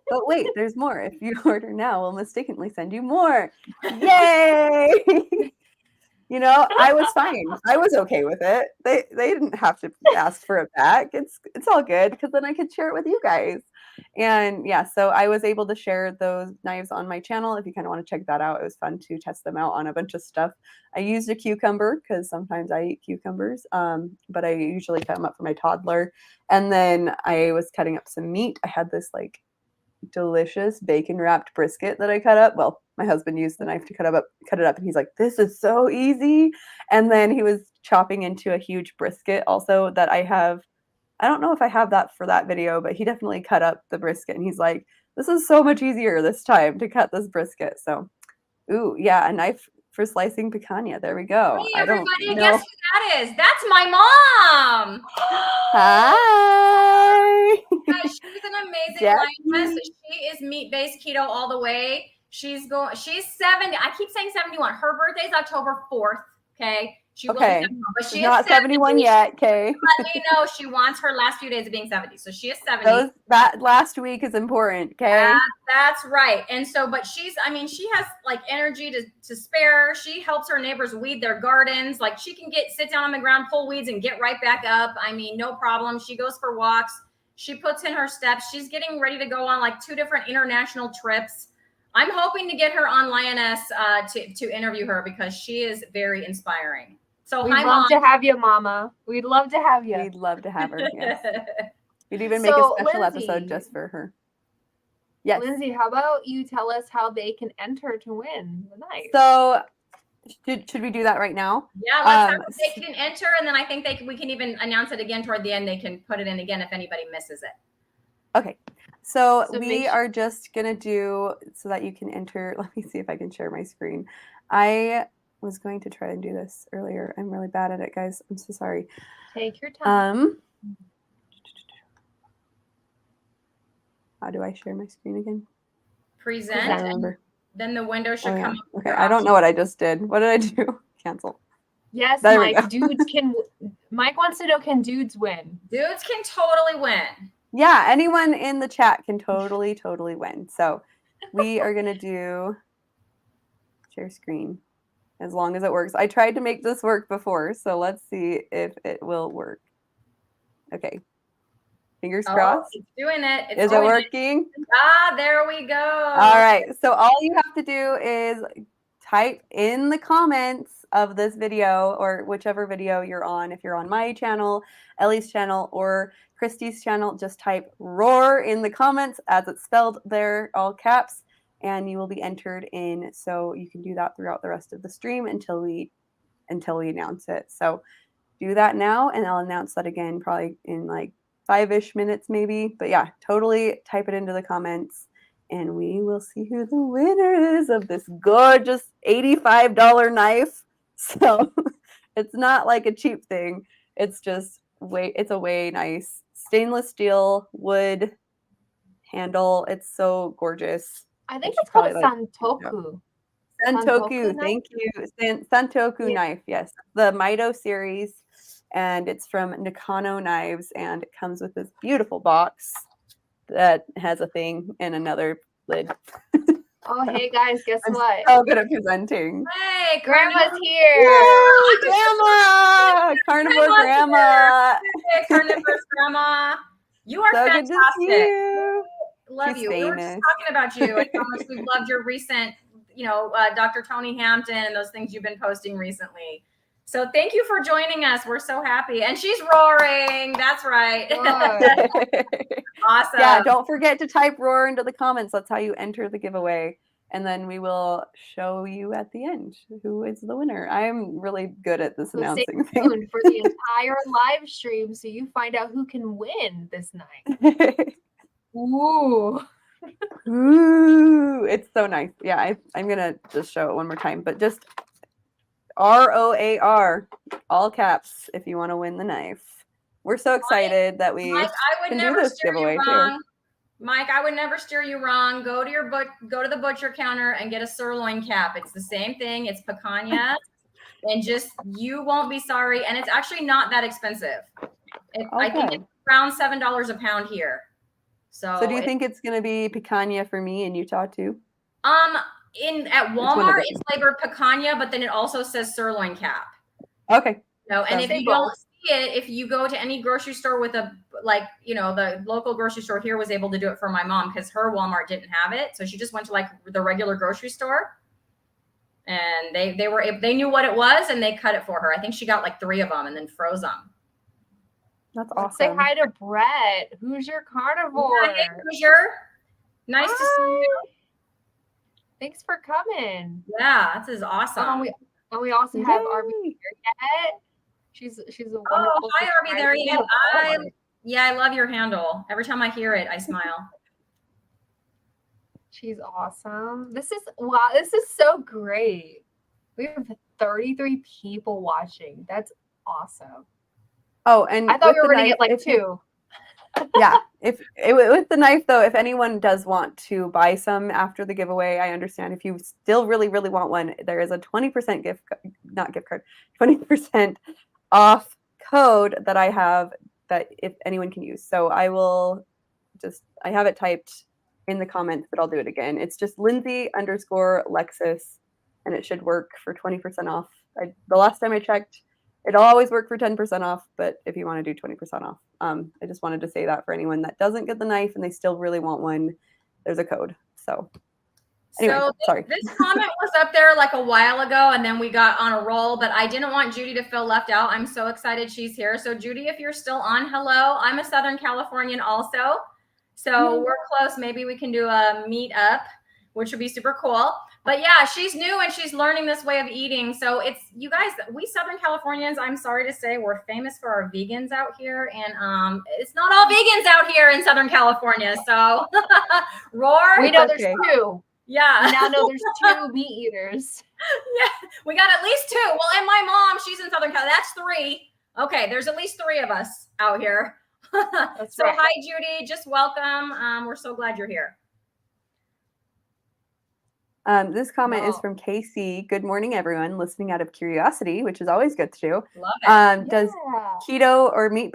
But wait, there's more. If you order now, we'll mistakenly send you more. Yay! I was fine. I was okay with it. They didn't have to ask for it back. It's all good because then I could share it with you guys. And so I was able to share those knives on my channel. If you kind of want to check that out, it was fun to test them out on a bunch of stuff. I used a cucumber because sometimes I eat cucumbers, but I usually cut them up for my toddler. And then I was cutting up some meat. I had this delicious bacon wrapped brisket that I cut up. Well, my husband used the knife to cut it up, and he's like, "This is so easy." And then he was chopping into a huge brisket also that I have. I don't know if I have that for that video, but he definitely cut up the brisket, and he's like, "This is so much easier this time to cut this brisket." So, ooh, yeah, a knife for slicing picanha. There we go. Hey, I don't everybody, know. guess who that is? That's my mom. Hi. Guys, she's an amazing Jackie. lioness. She is meat-based keto all the way. She's 70. I keep saying 71. Her birthday's October 4th. Okay. She will be 71, but she She's is not 71 yet. Okay. Let me know she wants her last few days of being 70. So she is 70. That last week is important. Okay. That's right. And so, but she has like energy to spare. She helps her neighbors weed their gardens. Like she can sit down on the ground, pull weeds, and get right back up. I mean, no problem. She goes for walks. She puts in her steps. She's getting ready to go on like 2 different international trips. I'm hoping to get her on Lioness to interview her because she is very inspiring. So we'd love to have you, Mama. We'd love to have you. We'd love to have her. Yes. We'd even make a special episode just for her. Yes. Lindsay, how about you tell us how they can enter to win the knife? So should we do that right now? Yeah, let's have they can enter, and then I think we can even announce it again toward the end. They can put it in again if anybody misses it. Okay. So we are just going to do so that you can enter. Let me see if I can share my screen. I was going to try and do this earlier. I'm really bad at it, guys. I'm so sorry. Take your time. How do I share my screen again? Present. I don't remember. Then the window should come up. Okay, I don't know what I just did. What did I do? Cancel. Yes, there Mike. Mike wants to know, can dudes win? Dudes can totally win. Yeah, anyone in the chat can totally win. So we are going to do share screen as long as it works. I tried to make this work before, so let's see if it will work. Okay. Fingers crossed. It's doing it. Is it working? There we go. All right. So all you have to do is type in the comments of this video or whichever video you're on. If you're on my channel, Ellie's channel, or Cristie's channel, just type roar in the comments as it's spelled there, all caps, and you will be entered in. So you can do that throughout the rest of the stream until we announce it. So do that now, and I'll announce that again probably in like 5-ish minutes maybe. But yeah, totally type it into the comments, and we will see who the winner is of this gorgeous $85 knife. So it's not like a cheap thing. It's just it's a way nice stainless steel wood handle. It's so gorgeous. I think it's called a Santoku. Santoku, thank you. Santoku knife, yes. The Mito series, and it's from Nakano Knives, and it comes with this beautiful box that has a thing and another lid. Oh, hey guys, guess what? So good at presenting. Hey, Grandma's here. Yay, Grandma! Carnivore Grandma. Hey, Carnivore's Grandma. You are so fantastic. Good to see you. Love She's you. famous. We were just talking about you and how much we've loved your recent, Dr. Tony Hampton and those things you've been posting recently. So thank you for joining us. We're so happy. And she's roaring. That's right. Awesome. Yeah, don't forget to type roar into the comments. That's how you enter the giveaway. And then we will show you at the end who is the winner. I'm really good at this announcing thing. Stay tuned for the entire live stream so you find out who can win this night. Ooh. Ooh, it's so nice. Yeah, I'm going to just show it one more time. But just ROAR, all caps, if you want to win the knife. We're so excited that we can do this giveaway too. Mike, I would never steer you wrong. Go to the butcher counter and get a sirloin cap. It's the same thing. It's picanha, and you won't be sorry. And it's actually not that expensive. I think it's around $7 a pound here. So do you think it's going to be picanha for me in Utah too? At Walmart, it's flavored picanha, but then it also says sirloin cap. Okay. And if you don't see it, if you go to any grocery store with the local grocery store here was able to do it for my mom because her Walmart didn't have it. So she just went to like the regular grocery store, and they knew what it was and they cut it for her. I think she got like 3 of them and then froze them. That's awesome. Let's say hi to Brett. Who's your carnivore? Hey, Hoosier. Nice to see you. Thanks for coming. Yeah, this is awesome. We also have Yay. Arby here. She's a Oh, wonderful hi, Arby. There you go. I I love your handle. Every time I hear it, I smile. She's awesome. This is so great. We have 33 people watching. That's awesome. Oh, and I thought we were with the going to get knife, like 2. Yeah, with the knife though, if anyone does want to buy some after the giveaway, I understand. If you still really want one, there is a 20% 20% off code that I have that if anyone can use. So I have it typed in the comments, but I'll do it again. It's just Lindsay_Lexus, and it should work for 20% off. The last time I checked, it'll always work for 10% off, but if you want to do 20% off, I just wanted to say that for anyone that doesn't get the knife and they still really want one, there's a code. So anyway, sorry. This comment was up there like a while ago, and then we got on a roll, but I didn't want Judy to feel left out. I'm so excited she's here. So Judy, if you're still on, hello. I'm a Southern Californian also. So we're close. Maybe we can do a meet up, which would be super cool. But yeah, she's new and she's learning this way of eating. So it's, you guys, we Southern Californians, I'm sorry to say, we're famous for our vegans out here. And it's not all vegans out here in Southern California. So roar. We know there's 2. Yeah. We now know there's 2 meat eaters. Yeah, we got at least 2. Well, and my mom, she's in Southern California. That's 3. Okay, there's at least 3 of us out here. That's so right. Hi, Judy. Just welcome. We're so glad you're here. This comment is from Casey. Good morning, everyone. Listening out of curiosity, which is always good to do. Love it. Does keto or meat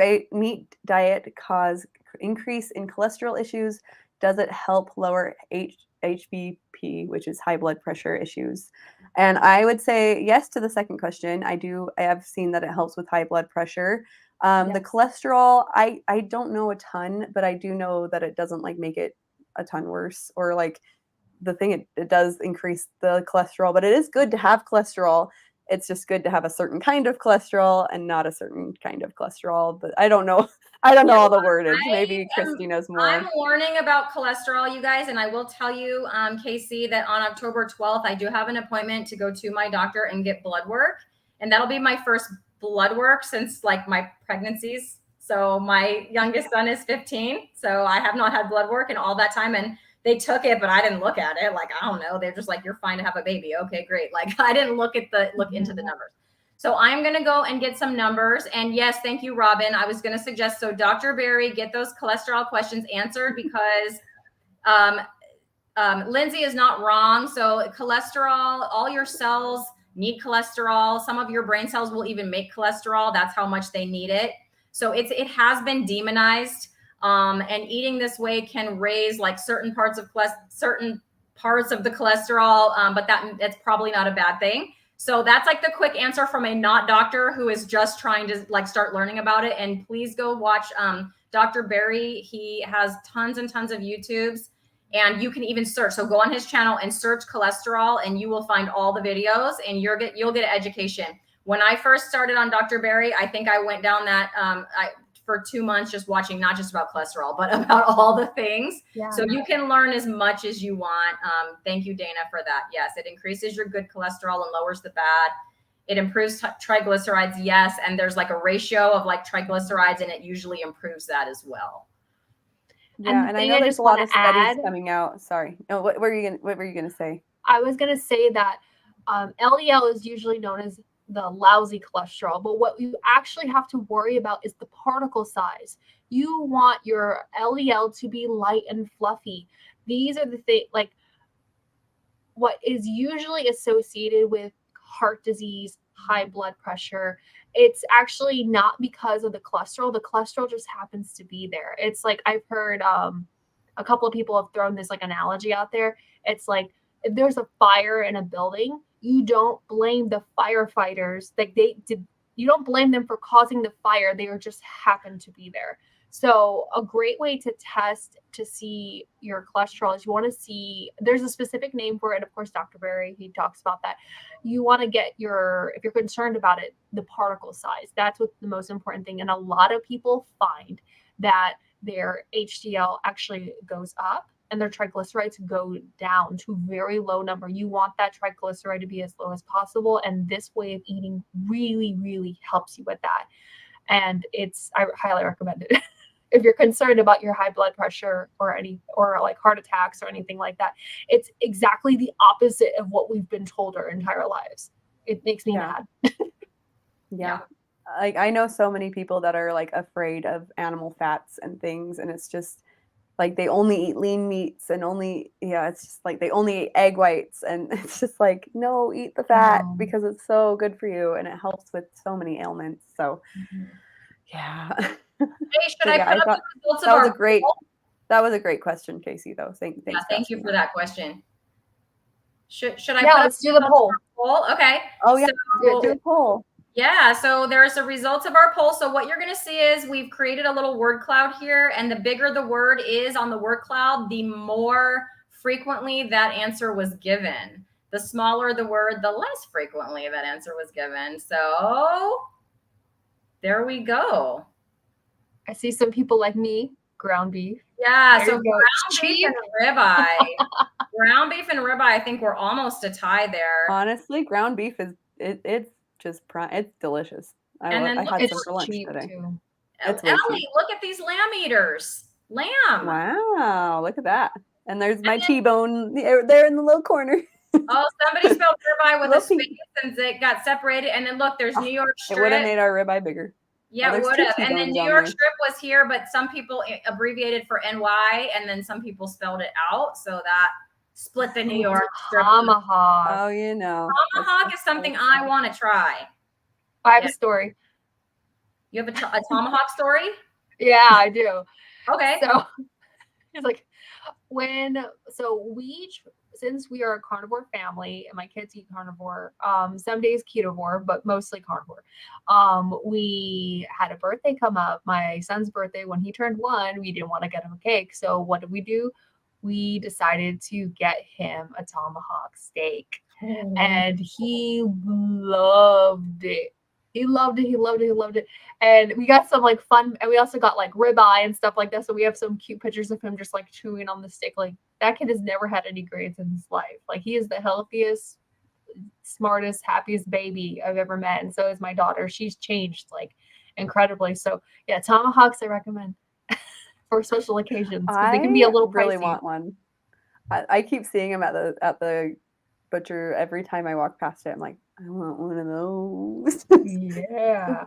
diet cause increase in cholesterol issues? Does it help lower HBP, which is high blood pressure issues? And I would say yes to the second question. I have seen that it helps with high blood pressure. The cholesterol, I don't know a ton, but I do know that it doesn't like make it a ton worse, or like the thing, it does increase the cholesterol, but it is good to have cholesterol. It's just good to have a certain kind of cholesterol and not a certain kind of cholesterol. But I don't know all the wordage. Maybe Cristie knows more. I'm learning about cholesterol, you guys, and I will tell you, Casey, that on October 12th, I do have an appointment to go to my doctor and get blood work. And that'll be my first blood work since like my pregnancies. So my youngest son is 15. So I have not had blood work in all that time. And they took it, but I didn't look at it. Like, I don't know. They're just like, you're fine to have a baby. Okay, great. Like I didn't look into the numbers. So I'm going to go and get some numbers. And yes, thank you, Robin. I was going to suggest, so Dr. Berry, get those cholesterol questions answered because Lindsay is not wrong. So cholesterol, all your cells need cholesterol. Some of your brain cells will even make cholesterol. That's how much they need it. So it has been demonized. And eating this way can raise like certain parts of the cholesterol, but that's probably not a bad thing. So that's like the quick answer from a not doctor who is just trying to like start learning about it. And please go watch Dr. Berry. He has tons and tons of YouTubes, and you can even search. So go on his channel and search cholesterol, and you will find all the videos, and you'll get an education. When I first started on Dr. Berry, I think I went down that for 2 months just watching not just about cholesterol, but about all the things. Yeah. So you can learn as much as you want. Thank you, Dana, for that. Yes, it increases your good cholesterol and lowers the bad. It improves triglycerides, yes. And there's like a ratio of like triglycerides, and it usually improves that as well. Yeah, and I know there's a lot of studies coming out. Sorry. No, what were you gonna say? I was gonna say that LDL is usually known as the lousy cholesterol, but what you actually have to worry about is the particle size. You want your LDL to be light and fluffy. These are the things, like what is usually associated with heart disease, high blood pressure. It's actually not because of the cholesterol. The cholesterol just happens to be there. It's like, I've heard a couple of people have thrown this like analogy out there. It's like, if there's a fire in a building, you don't blame the firefighters. Like you don't blame them for causing the fire. They just happen to be there. So a great way to test to see your cholesterol is you want to see, there's a specific name for it. Of course, Dr. Berry, he talks about that. You want to get if you're concerned about it, the particle size. That's what's the most important thing. And a lot of people find that their HDL actually goes up and their triglycerides go down to very low number. You want that triglyceride to be as low as possible. And this way of eating really, really helps you with that. And I highly recommend it. If you're concerned about your high blood pressure or like heart attacks or anything like that, it's exactly the opposite of what we've been told our entire lives. It makes me mad. Yeah. Like I know so many people that are like afraid of animal fats and things, and it's just like they only eat lean meats and it's just like they only eat egg whites, and it's just like, no, eat the fat because it's so good for you and it helps with so many ailments. So yeah. Hey, should I put up the results of our poll? That was a great question, Casey, though. Thanks. Thank you for that question. Should I put let's do the poll. Okay. Oh yeah, do the poll. Yeah, so there's the results of our poll. So what you're going to see is we've created a little word cloud here, and the bigger the word is on the word cloud, the more frequently that answer was given. The smaller the word, the less frequently that answer was given. So there we go. I see some people like me, ground beef. Yeah, there so ground beef and ribeye. Ground beef and ribeye, I think we're almost a tie there. Honestly, ground beef it's just it's delicious. I had some for lunch today. Ellie, look at these lamb eaters. Lamb. Wow, look at that. And there's my T-bone there in the little corner. Oh, somebody spelled ribeye with a space since it got separated. And then look, there's New York strip. It would have made our ribeye bigger. Yeah, it would have. And then New York strip was here, but some people abbreviated for NY, and then some people spelled it out. So that split the New York strip. Tomahawk. Oh, you know. Tomahawk is something I want to try. I have a story. You have a tomahawk story? Yeah, I do. Okay. So it's like since we are a carnivore family and my kids eat carnivore, some days ketovore, but mostly carnivore. We had a birthday come up, my son's birthday. When he turned 1, we didn't want to get him a cake. So what did we do? We decided to get him a tomahawk steak. And he loved it. He loved it. And we got some like fun, and we also got like ribeye and stuff like that. So we have some cute pictures of him just like chewing on the steak. Like that kid has never had any grades in his life. Like he is the healthiest, smartest, happiest baby I've ever met. And so is my daughter. She's changed like incredibly. So yeah, tomahawks I recommend for special occasions because they can be a little pricey. I really want one. I keep seeing them at the butcher every time I walk past it. I'm like, I want one of those. Yeah.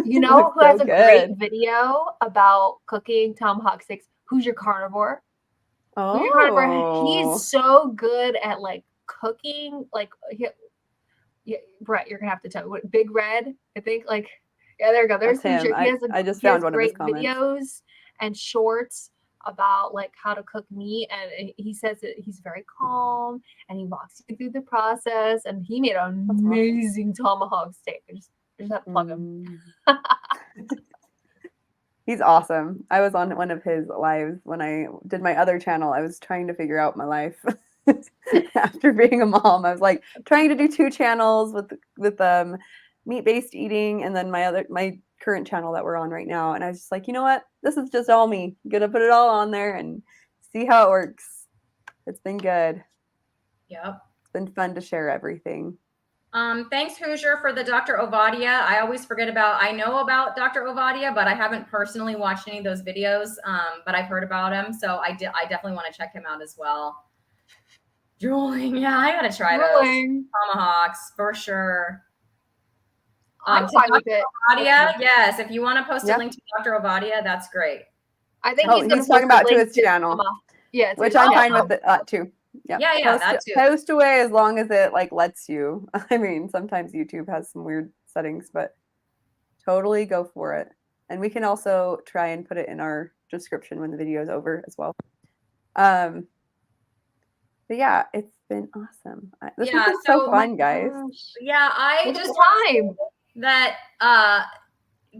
You know who has a great video about cooking tomahawk steaks? Who's Your Carnivore? Oh. Who's Your Carnivore? He's so good at like cooking. Like, Brett, you're gonna have to tell me. Big Red, I think. Like, yeah, there we go. There's him. I just found one of his comments. Videos and shorts about like how to cook meat, and he says that he's very calm and he walks you through the process, and he made an amazing tomahawk steak. I just have to plug him. He's awesome. I was on one of his lives when I did my other channel. I was trying to figure out my life after being a mom. I was like trying to do 2 channels with meat-based eating, and then my current channel that we're on right now. And I was just like, you know what? This is just all me. I'm gonna put it all on there and see how it works. It's been good. Yep. It's been fun to share everything. Thanks, Hoosier, for the Dr. Ovadia. I always forget I know about Dr. Ovadia, but I haven't personally watched any of those videos. But I've heard about him. So I definitely want to check him out as well. Drooling. Yeah, I gotta try those tomahawks for sure. I'm fine with it. Ovadia, yes. If you want to post a link to Dr. Ovadia, that's great. I think he's talking about to his channel. Yeah, which I'm fine with that too. Yeah, that too. Post away as long as it like lets you. I mean, sometimes YouTube has some weird settings, but totally go for it. And we can also try and put it in our description when the video is over as well. But yeah, it's been awesome. This has been so fun, guys. Yeah, I just that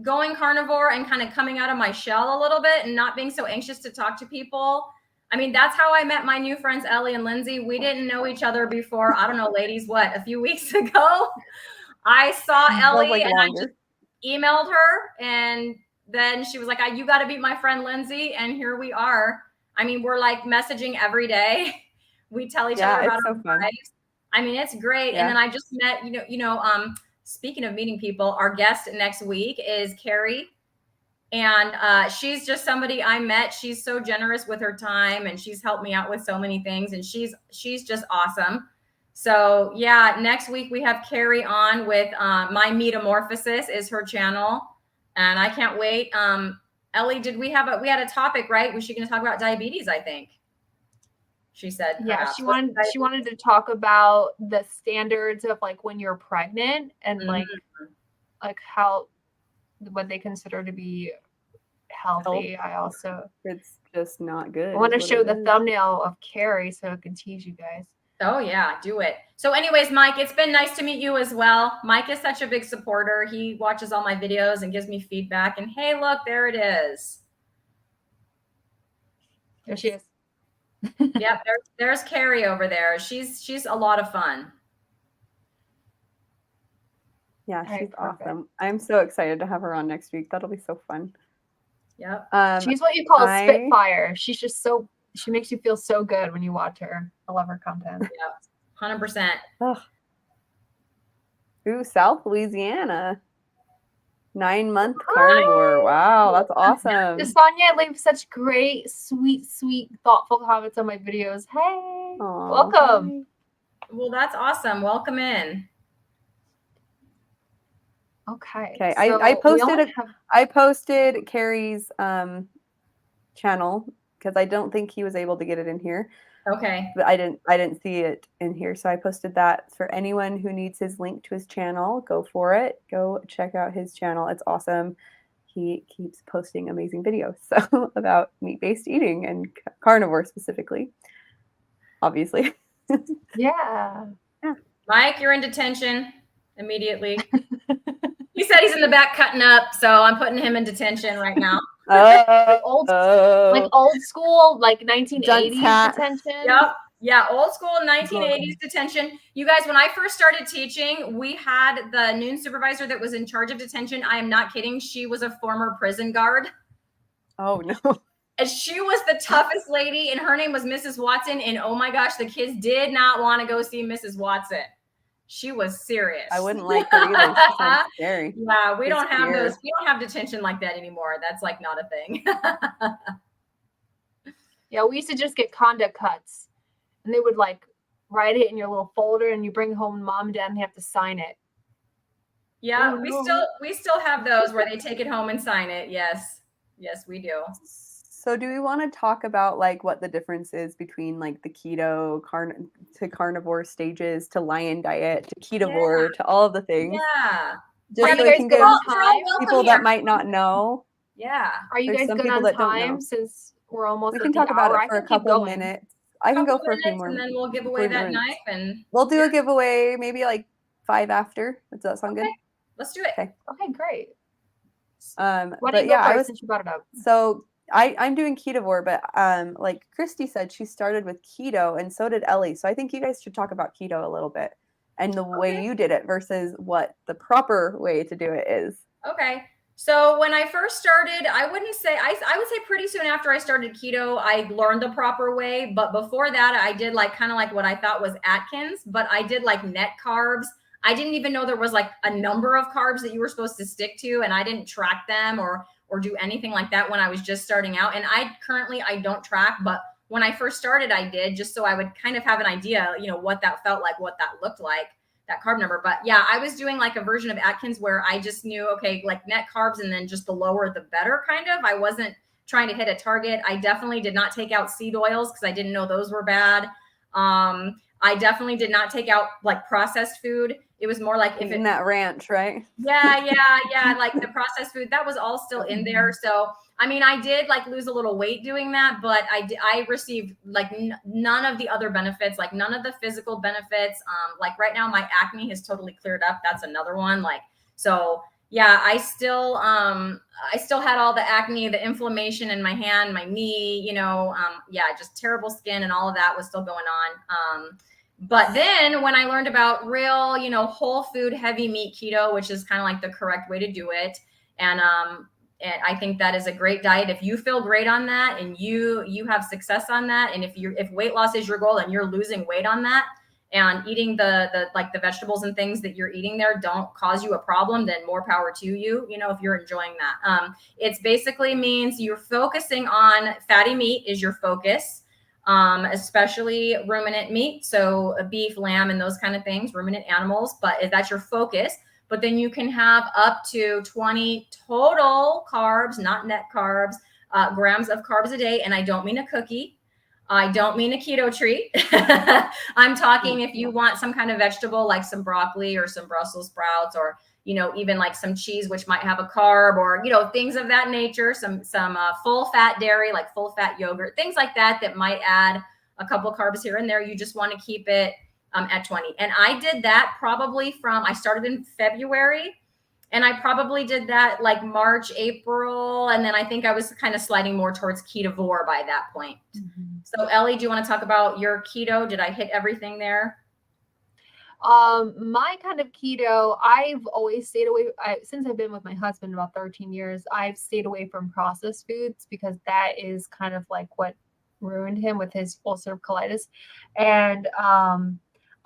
going carnivore and kind of coming out of my shell a little bit and not being so anxious to talk to people. I mean, that's how I met my new friends, Ellie and Lindsay. We didn't know each other before. I don't know, ladies, a few weeks ago. I saw Ellie and I just emailed her, and then she was like, you got to meet my friend Lindsay. And here we are. I mean, we're like messaging every day. We tell each other about it's our so fun. lives. I mean, it's great. Yeah. And then I just met, speaking of meeting people, our guest next week is Carrie. And she's just somebody I met. She's so generous with her time, and she's helped me out with so many things. And she's just awesome. So yeah, next week we have Carrie on with My Metamorphosis is her channel, and I can't wait. Ellie, we had a topic, right? Was she going to talk about diabetes? I think she said. Yeah, perhaps. she wanted to talk about the standards of like when you're pregnant and like how what they consider to be healthy. I also it's just not good. I want to show the thumbnail of Carrie so it can tease you guys. Oh yeah, do it. So anyways, Mike, it's been nice to meet you as well. Mike is such a big supporter. He watches all my videos and gives me feedback. And hey, look, there it is. There she is. Yep, there's Carrie over there. She's a lot of fun. Yeah, she's awesome. I'm so excited to have her on next week. That'll be so fun. Yep. She's what you call a spitfire. She's just she makes you feel so good when you watch her. I love her content. Yeah, 100%. Ooh, South Louisiana. 9-month carnivore. Wow, that's awesome. Sonia leaves such great, sweet, thoughtful comments on my videos. Hey, welcome. Well, that's awesome. Welcome in. Okay. So I posted Carrie's channel because I don't think he was able to get it in here. Okay. But I didn't see it in here, so I posted that for anyone who needs his link to his channel. Go for it. Go check out his channel. It's awesome. He keeps posting amazing videos about meat-based eating and carnivore specifically. Obviously. Yeah. Mike, you're in detention immediately. He said he's in the back cutting up, so I'm putting him in detention right now. Like old school, like 1980s detention. Yep. Yeah, old school 1980s detention. You guys, when I first started teaching, we had the noon supervisor that was in charge of detention. I am not kidding. She was a former prison guard. Oh, no. And she was the toughest lady, and her name was Mrs. Watson. And oh my gosh, the kids did not want to go see Mrs. Watson. She was serious. I wouldn't like her either. She sounds scary. Yeah, we don't have those. We don't have detention like that anymore. That's like not a thing. Yeah, we used to just get conduct cuts, and they would like write it in your little folder, and you bring home mom and dad, and they have to sign it. Yeah, we still have those where they take it home and sign it. Yes, we do. So do we want to talk about like what the difference is between like the keto to carnivore stages to lion diet to ketovore to all of the things? Yeah. Just so we can give people that might not know. Yeah. Are you guys good on time since we're almost we can talk about it for a couple minutes. I can go for a few more. And then we'll give away that knife and we'll do a giveaway maybe like 5 after. Does that sound good? Let's do it. Okay, great. What do you go for since you brought it up? So I'm doing Ketovore, but like Cristie said, she started with keto and so did Ellie. So I think you guys should talk about keto a little bit and the way you did it versus what the proper way to do it is. Okay. So when I first started, I would say pretty soon after I started keto, I learned the proper way. But before that, I did like kind of like what I thought was Atkins, but I did like net carbs. I didn't even know there was like a number of carbs that you were supposed to stick to, and I didn't track them or do anything like that when I was just starting out. And I don't track, but when I first started, I did, just so I would kind of have an idea, what that felt like, what that looked like, that carb number. But yeah, I was doing like a version of Atkins where I just knew, okay, like net carbs and then just the lower, the better kind of. I wasn't trying to hit a target. I definitely did not take out seed oils because I didn't know those were bad. I definitely did not take out like processed food. It was more like in that ranch, right? Yeah. Like the processed food, that was all still in there. So, I mean, I did like lose a little weight doing that, but I received like none of the other benefits, like none of the physical benefits. Like right now my acne has totally cleared up. That's another one. Like, so yeah, I still had all the acne, the inflammation in my hand, my knee, just terrible skin and all of that was still going on. But then when I learned about real, whole food, heavy meat keto, which is kind of like the correct way to do it. And I think that is a great diet. If you feel great on that and you have success on that, and if weight loss is your goal and you're losing weight on that, and eating the vegetables and things that you're eating there don't cause you a problem, then more power to you, if you're enjoying that. It's basically means you're focusing on fatty meat is your focus, especially ruminant meat. So beef, lamb, and those kind of things, ruminant animals, but if that's your focus. But then you can have up to 20 total carbs, not net carbs, grams of carbs a day. And I don't mean a cookie. I don't mean a keto treat. I'm talking if you want some kind of vegetable, like some broccoli or some Brussels sprouts, or, even like some cheese, which might have a carb, or, things of that nature, some full fat dairy, like full fat yogurt, things like that might add a couple carbs here and there. You just want to keep it at 20. And I did that probably I started in February, and I probably did that like March, April. And then I think I was kind of sliding more towards Ketovore by that point. Mm-hmm. So Ellie, do you want to talk about your keto? Did I hit everything there? My kind of keto, I've always stayed away, since I've been with my husband about 13 years, I've stayed away from processed foods, because that is kind of like what ruined him with his ulcerative colitis. And,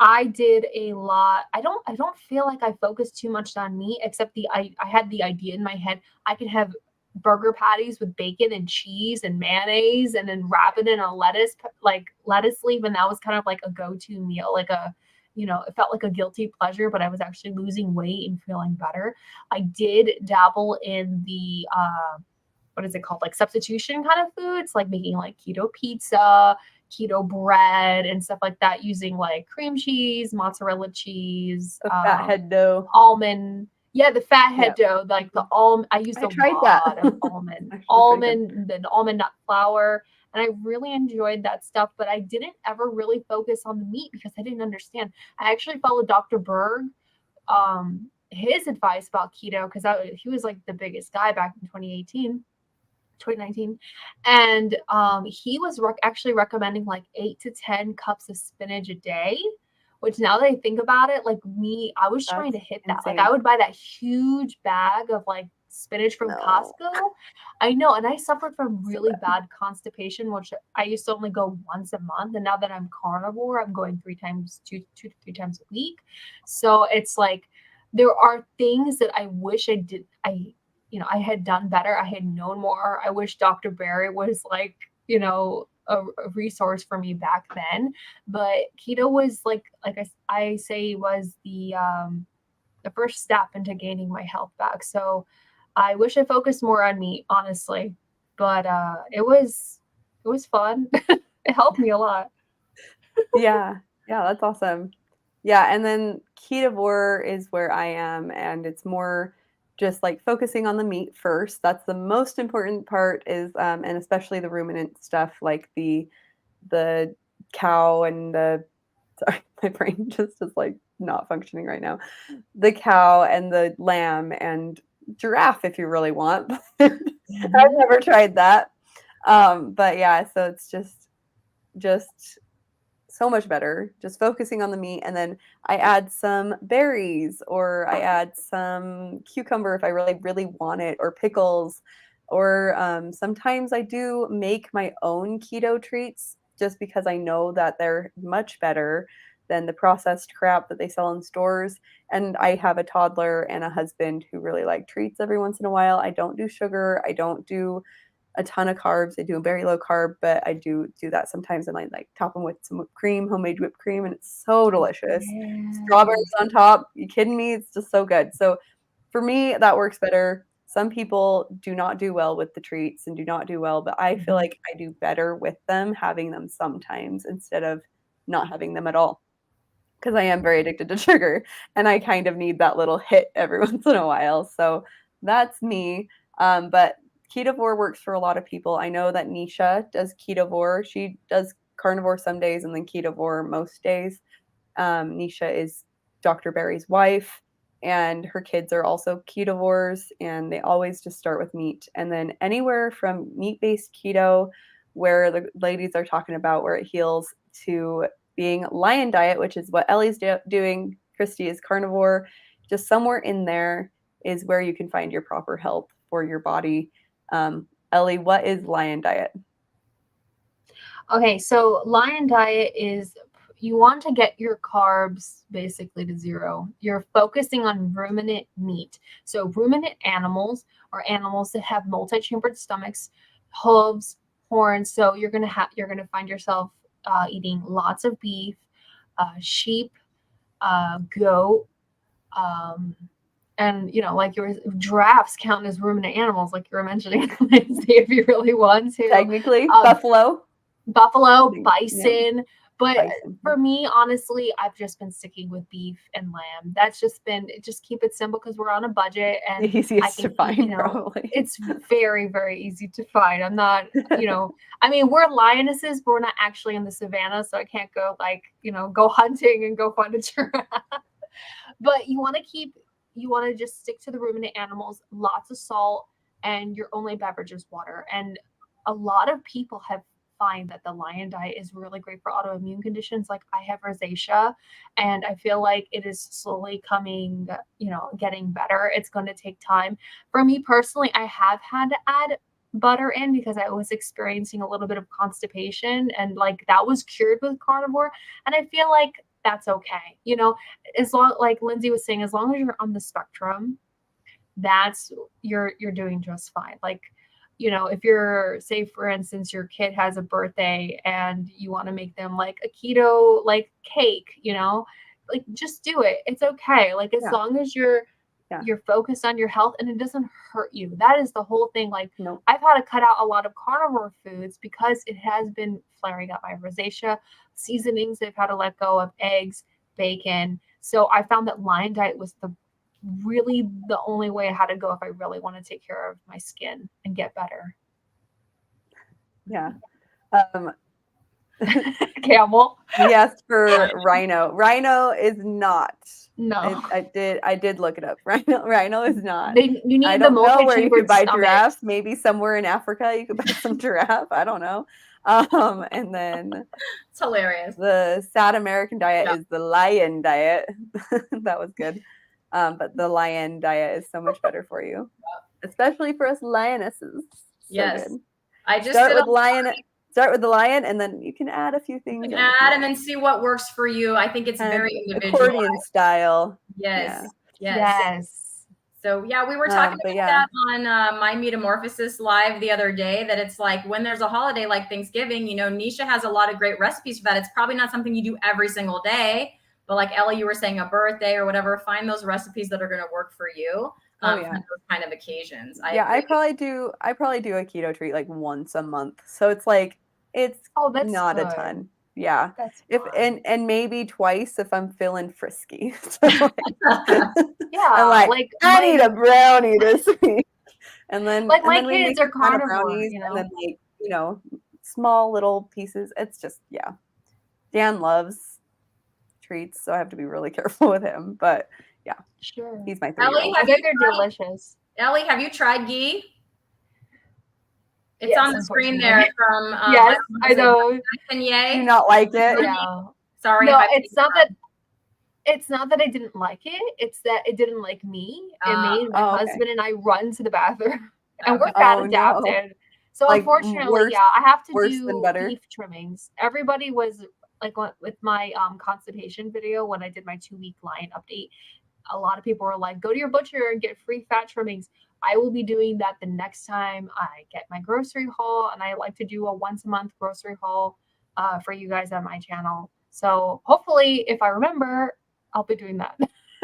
I did a lot. I don't feel like I focused too much on meat, except I had the idea in my head. I could have burger patties with bacon and cheese and mayonnaise, and then wrap it in a lettuce leaf. And that was kind of like a go-to meal, like it felt like a guilty pleasure, but I was actually losing weight and feeling better. I did dabble in the, what is it called? Like substitution kind of foods, like making like keto pizza, keto bread, and stuff like that, using like cream cheese, mozzarella cheese, the fathead dough, almond. Yeah, the fathead dough, like the almond. I used a lot of almond, the almond nut flour, and I really enjoyed that stuff. But I didn't ever really focus on the meat because I didn't understand. I actually followed Dr. Berg, his advice about keto, because he was like the biggest guy back in 2019, and he was actually recommending like 8 to 10 cups of spinach a day, which now that I think about it, like me, I was trying to hit that. Like I would buy that huge bag of like spinach from Costco. I know, and I suffered from really bad constipation, which I used to only go once a month, and now that I'm carnivore, I'm going 2 to 3 times a week. So it's like there are things that I wish I did. I had done better. I had known more. I wish Dr. Barry was like, a resource for me back then. But keto was like I say, was the first step into gaining my health back. So I wish I focused more on meat, honestly. But it was fun. It helped me a lot. Yeah, that's awesome. Yeah, and then Ketovore is where I am, and it's more just like focusing on the meat first. That's the most important part, is and especially the ruminant stuff, like the cow and sorry, my brain just is like not functioning right now. The cow and the lamb and giraffe, if you really want. I've never tried that. But yeah, so it's just so much better just focusing on the meat, and then I add some berries, or I add some cucumber if I really want it, or pickles, or sometimes I do make my own keto treats, just because I know that they're much better than the processed crap that they sell in stores. And I have a toddler and a husband who really like treats every once in a while. I don't do sugar. I don't do a ton of carbs. I do a very low carb, but I do that sometimes, and I like top them with some whipped cream, homemade whipped cream, and it's so delicious. Strawberries on top. You kidding me? It's just so good. So for me, that works better. Some people do not do well with the treats and do not do well, but I feel like I do better with them, having them sometimes instead of not having them at all, because I am very addicted to sugar, and I kind of need that little hit every once in a while. So that's me. But Ketovore works for a lot of people. I know that Nisha does Ketovore. She does carnivore some days and then Ketovore most days. Nisha is Dr. Barry's wife, and her kids are also ketovores, and they always just start with meat. And then anywhere from meat-based keto, where the ladies are talking about where it heals, to being Lion diet, which is what Ellie's doing. Cristie is carnivore. Just somewhere in there is where you can find your proper help for your body. Ellie, what is Lion Diet? Okay, so Lion Diet is, you want to get your carbs basically to zero. You're focusing on ruminant meat. So ruminant animals are animals that have multi-chambered stomachs, hooves, horns. So you're gonna find yourself eating lots of beef, sheep, goat, and like your giraffes count as ruminant animals, like you were mentioning, Lindsay, if you really want to. Technically, buffalo, bison. But bison. For me, honestly, I've just been sticking with beef and lamb. That's just keep it simple because we're on a budget, and the easiest to find, probably. It's very, very easy to find. I'm not, I mean, we're lionesses, but we're not actually in the savannah, so I can't go go hunting and go find a giraffe. But you want to just stick to the ruminant animals, lots of salt, and your only beverage is water. And a lot of people find that the Lion Diet is really great for autoimmune conditions. Like I have rosacea, and I feel like it is slowly coming, getting better. It's going to take time. For me personally, I have had to add butter in because I was experiencing a little bit of constipation, and that was cured with carnivore. And I feel like that's okay. As long, like Lindsay was saying, as long as you're on the spectrum, you're doing just fine. If you're, say, for instance, your kid has a birthday and you want to make them a keto cake, just do it. It's okay. As long as you're focused on your health and it doesn't hurt you. That is the whole thing. No. I've had to cut out a lot of carnivore foods because it has been flaring up my rosacea. Seasonings, I've had to let go of eggs, bacon. So I found that Lion Diet was really the only way I had to go if I really want to take care of my skin and get better. Yeah. Camel. Yes, for rhino. Rhino is not. No. I did look it up. Rhino is not. You need I don't know where you could buy stomachs. giraffes. Maybe somewhere in Africa you could buy some giraffe. I don't know. And then It's hilarious. The sad American diet is the Lion Diet. That was good. But the Lion Diet is so much better for you, especially for us lionesses. So yes, good. I just start with the lion, and then you can add a few things. You can add and then see what works for you. I think it's very individual. Accordion style. Yes. Yeah. Yes. So yeah, we were talking about that on My Metamorphosis live the other day, that it's when there's a holiday like Thanksgiving, Nisha has a lot of great recipes for that. It's probably not something you do every single day, but like Ellie, you were saying, a birthday or whatever, find those recipes that are going to work for you for those kind of occasions. I probably do a keto treat once a month. So it's it's not good. A ton. Yeah. That's and maybe twice if I'm feeling frisky. So I'm I need a brownie this week. And then my kids are carnivore, brownies, and then small little pieces. It's just Dan loves treats, so I have to be really careful with him. But yeah, sure, he's my Ellie, they're delicious. Ellie, have you tried ghee? It's yes, on the screen there from yes, I know. Do you not like it? Yeah. Sorry. No, it's not that. It's not that I didn't like it. It's that it didn't like me. It made my husband and I run to the bathroom, and we're fat adapted. No. So unfortunately, I have to do beef trimmings. Everybody was with my constipation video when I did my 2-week Lion update. A lot of people were like, "Go to your butcher and get free fat trimmings." I will be doing that the next time I get my grocery haul, and I like to do a once a month grocery haul for you guys on my channel. So hopefully, if I remember, I'll be doing that.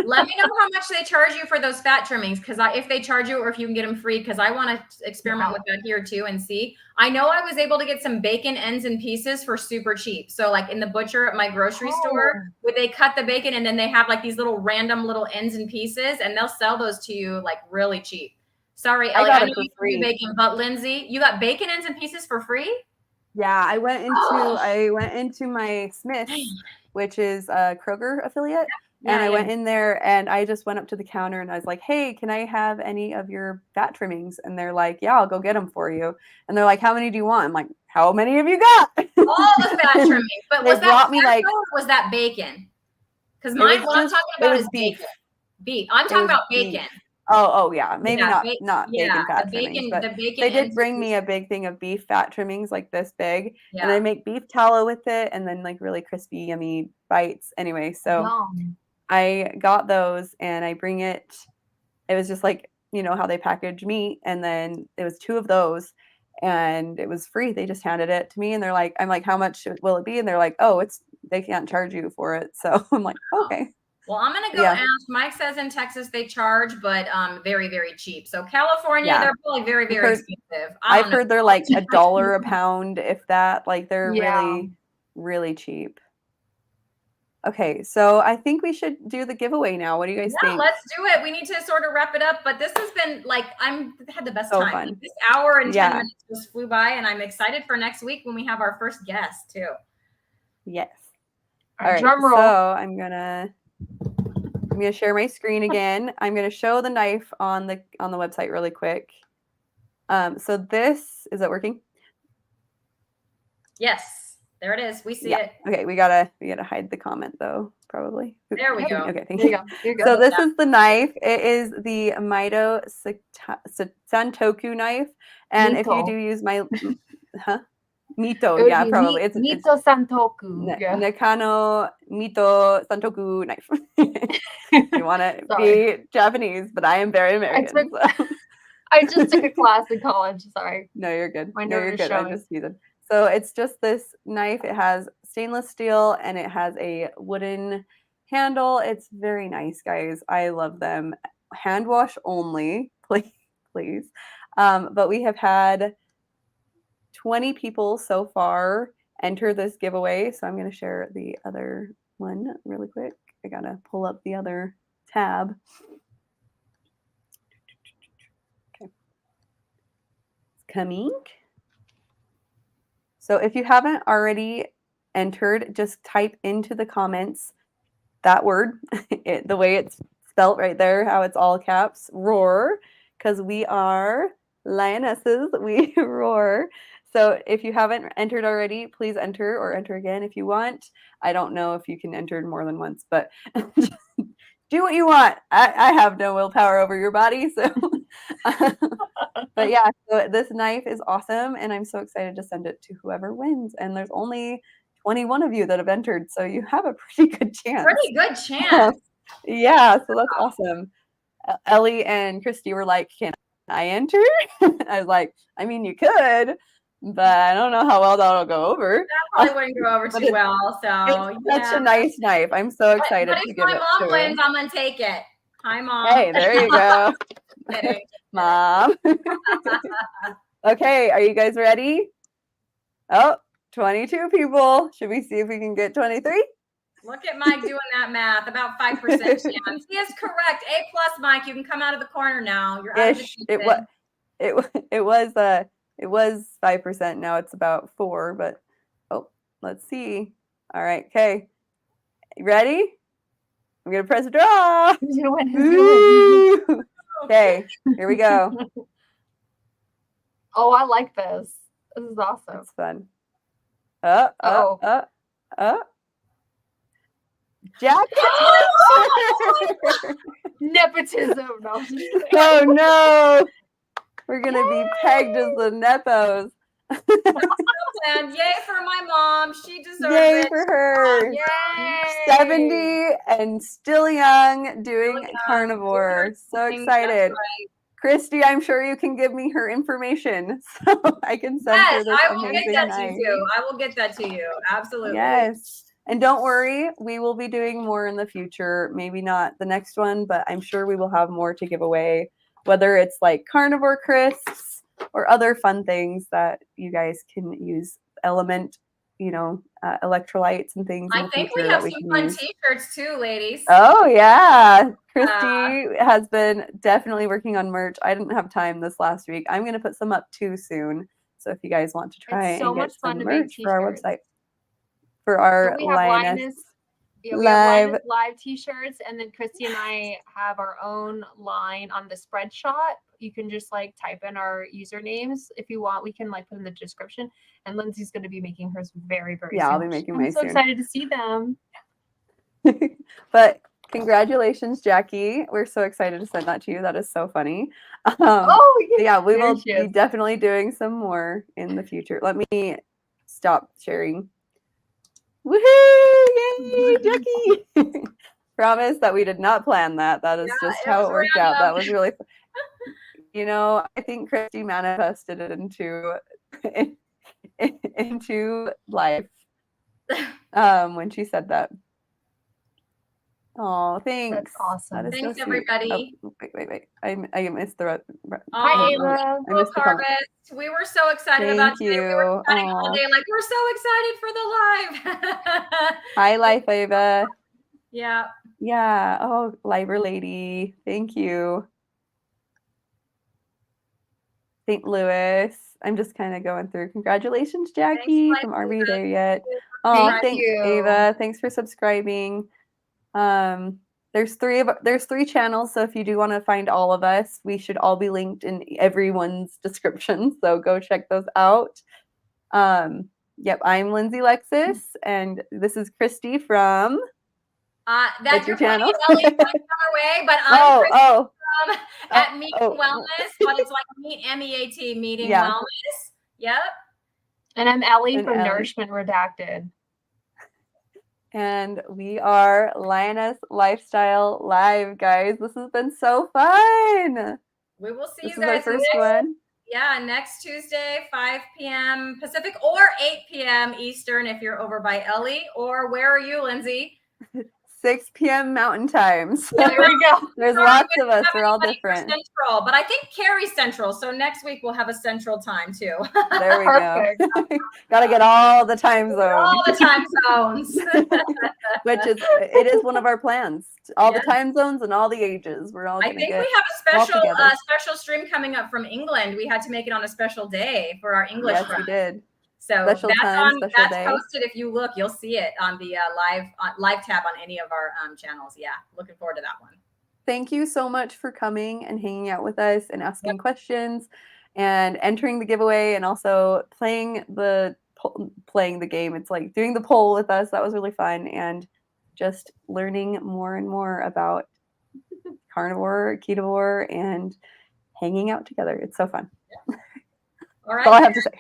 Let me know how much they charge you for those fat trimmings, because if they charge you or if you can get them free, because I want to experiment with that here too and see. I know I was able to get some bacon ends and pieces for super cheap. So in the butcher at my grocery store, where they cut the bacon and then they have these little random little ends and pieces, and they'll sell those to you really cheap. Sorry, Ellie, I know you can do bacon, but Lindsay, you got bacon ends and pieces for free? Yeah, I went into my Smith's, which is a Kroger affiliate. And I went in there and I just went up to the counter and I was like, "Hey, can I have any of your fat trimmings?" And they're like, "Yeah, I'll go get them for you." And they're like, "How many do you want?" I'm like, "How many have you got?" All the fat trimmings. But was that or was that bacon? Because what I'm talking about is beef. Beef. I'm talking about bacon. Oh yeah, maybe Yeah, not bacon fat trimmings, but the bacon they did bring entities. me a big thing of beef fat trimmings like this big, and I Yeah. make beef tallow with it, and then like really crispy, yummy bites. Anyway, so Yum. I got those, and I bring it. It was just like how they package meat, and then it was 2 of those, and it was free. They just handed it to me, and they're like, I'm like, how much will it be? And they're like, oh, they can't charge you for it. So I'm like, okay. Well, I'm gonna go Yeah. ask. Mike says in Texas they charge, but very, very cheap. So California, Yeah. they're probably very, I've very heard- expensive. I've heard they're like $1 a pound, if that. Like they're Yeah. really, really cheap. Okay, so I think we should do the giveaway now. What do you guys Yeah, think? let's do it. We need to sort of wrap it up, but this has been like had the best So time. fun. This hour and 10 Yeah. minutes just flew by, and I'm excited for next week when we have our first guest too. Yes. All All right. drum roll. So I'm gonna share my screen again. I'm gonna show the knife on the website really quick. So this is it working? Yes, there it is. We see Yeah. it. Okay, we gotta hide the comment though, probably. There we go. Okay, thank There you. you go. There you go. So this is the knife. It is the Mito Santoku knife, and if you Mito. do use my It Mito, would yeah, be probably it's Mito Santoku. Yeah. Nakano Mito Santoku knife. You want to be Japanese, but I am very American. I just took a class in college. Sorry. No, you're good. My No, nerd you're is good. I showing. just use it. So it's just this knife. It has stainless steel and it has a wooden handle. It's very nice, guys. I love them. Hand wash only, please. But we have had 20 people so far enter this giveaway. So I'm going to share the other one really quick. I got to pull up the other tab. Okay. It's coming. So if you haven't already entered, just type into the comments that word, the way it's spelt right there, how it's all caps, roar, because we are lionesses, we roar. So if you haven't entered already, please enter or enter again if you want. I don't know if you can enter more than once, but do what you want. I have no willpower over your body, so. But yeah, so this knife is awesome, and I'm so excited to send it to whoever wins. And there's only 21 of you that have entered, so you have a pretty good chance. Pretty good chance. Yeah, so that's awesome. Ellie and Cristie were like, "Can I enter?" I was like, "I mean, you could, but I don't know how well that'll go over." That probably wouldn't go over too well. So it's such a nice knife. I'm so excited but to if give my it mom to wins, I'm gonna take it. Hi, Mom. Hey, there you go. Kidding. Mom. Okay, are you guys ready? Oh, 22 people. Should we see if we can get 23? Look at Mike doing that math. About 5% chance. He is correct. A plus, Mike. You can come out of the corner now. You're out of the season. It was 5%. Now it's about 4. But let's see. All right. Okay. You ready? I'm gonna press draw. Who's gonna win? Who's gonna win? Okay. Here we go. Oh, I like this. This is awesome. It's fun. Jack. Nepotism. No. Oh no. We're gonna be pegged as the nepos. And yay for my mom. She deserves Yay it. for her. Yay. 70 and still young, doing carnivore. So excited. Cristie, I'm sure you can give me her information so I can send her this I will get amazing that knife. to you. I will get that to you. Absolutely. Yes. And don't worry, we will be doing more in the future. Maybe not the next one, but I'm sure we will have more to give away, whether it's like carnivore crisps or other fun things that you guys can use, element, electrolytes and things. I think we have some fun t-shirts too, ladies. Oh yeah. Cristie has been definitely working on merch. I didn't have time this last week. I'm going to put some up too soon. So if you guys want to try and get some merch for our website. For our Lioness. Yeah, we have Lioness live t-shirts, and then Cristie and I have our own line on the Spreadshot. You can just type in our usernames if you want. We can put in the description. And Lindsay's going to be making hers very, very soon. I'll be making mine soon. I'm so excited to see them. But Congratulations, Jackie. We're so excited to send that to you. That is so funny. Yeah, we will be definitely doing some more in the future. Let me stop sharing. Woohoo! Yay, Jackie! Promise that we did not plan that. That is just how it worked out. That was really fun. You know, I think Cristie manifested it into life when she said that. Oh, thanks. That's awesome. That is Thanks, so sweet. everybody. Oh, wait. I missed the. Hi, Ava. I missed the comment. We were so excited about today. We were chatting all day, like we're so excited for the live. Hi, Life Ava. Yeah. Yeah. Oh, Liver Lady. Thank you. St. Louis. I'm just kind of going through. Congratulations, Jackie. Are we there yet? Oh, thanks, Ava. Thanks for subscribing. There's three channels, so if you do want to find all of us, we should all be linked in everyone's description. So go check those out. Yep, I'm Lindsay Lexus, and this is Cristie from. That's your channel. Ellie our way, but I'm from at Meat Wellness, but it's like Meat MEAT Meeting Wellness. Yep. And I'm Ellie from Nourishment Redacted. And we are Lioness Lifestyle Live, guys. This has been so fun. We will see you guys. This is our first one. Yeah, next Tuesday, 5 p.m. Pacific or 8 p.m. Eastern if you're over by Ellie. Or where are you, Lindsay? 6 p.m. Mountain Time. So there we go. There's lots of us. We're all different. Central, but I think Carrie's Central. So next week we'll have a Central time too. There we go. Got to get all the time zones. All the time zones. It is one of our plans. All the time zones and all the ages. We're all. I think we have a special stream coming up from England. We had to make it on a special day for our English. Yes, we did. So that's posted. If you look, you'll see it on the live tab on any of our channels. Yeah, looking forward to that one. Thank you so much for coming and hanging out with us and asking questions and entering the giveaway and also playing the game. It's like doing the poll with us. That was really fun, and just learning more and more about carnivore, ketovore, and hanging out together. It's so fun. Yeah. All right. That's all I have to say.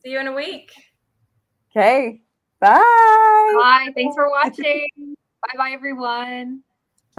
See you in a week. Okay. Bye. Bye. Thanks for watching. Bye-bye, everyone.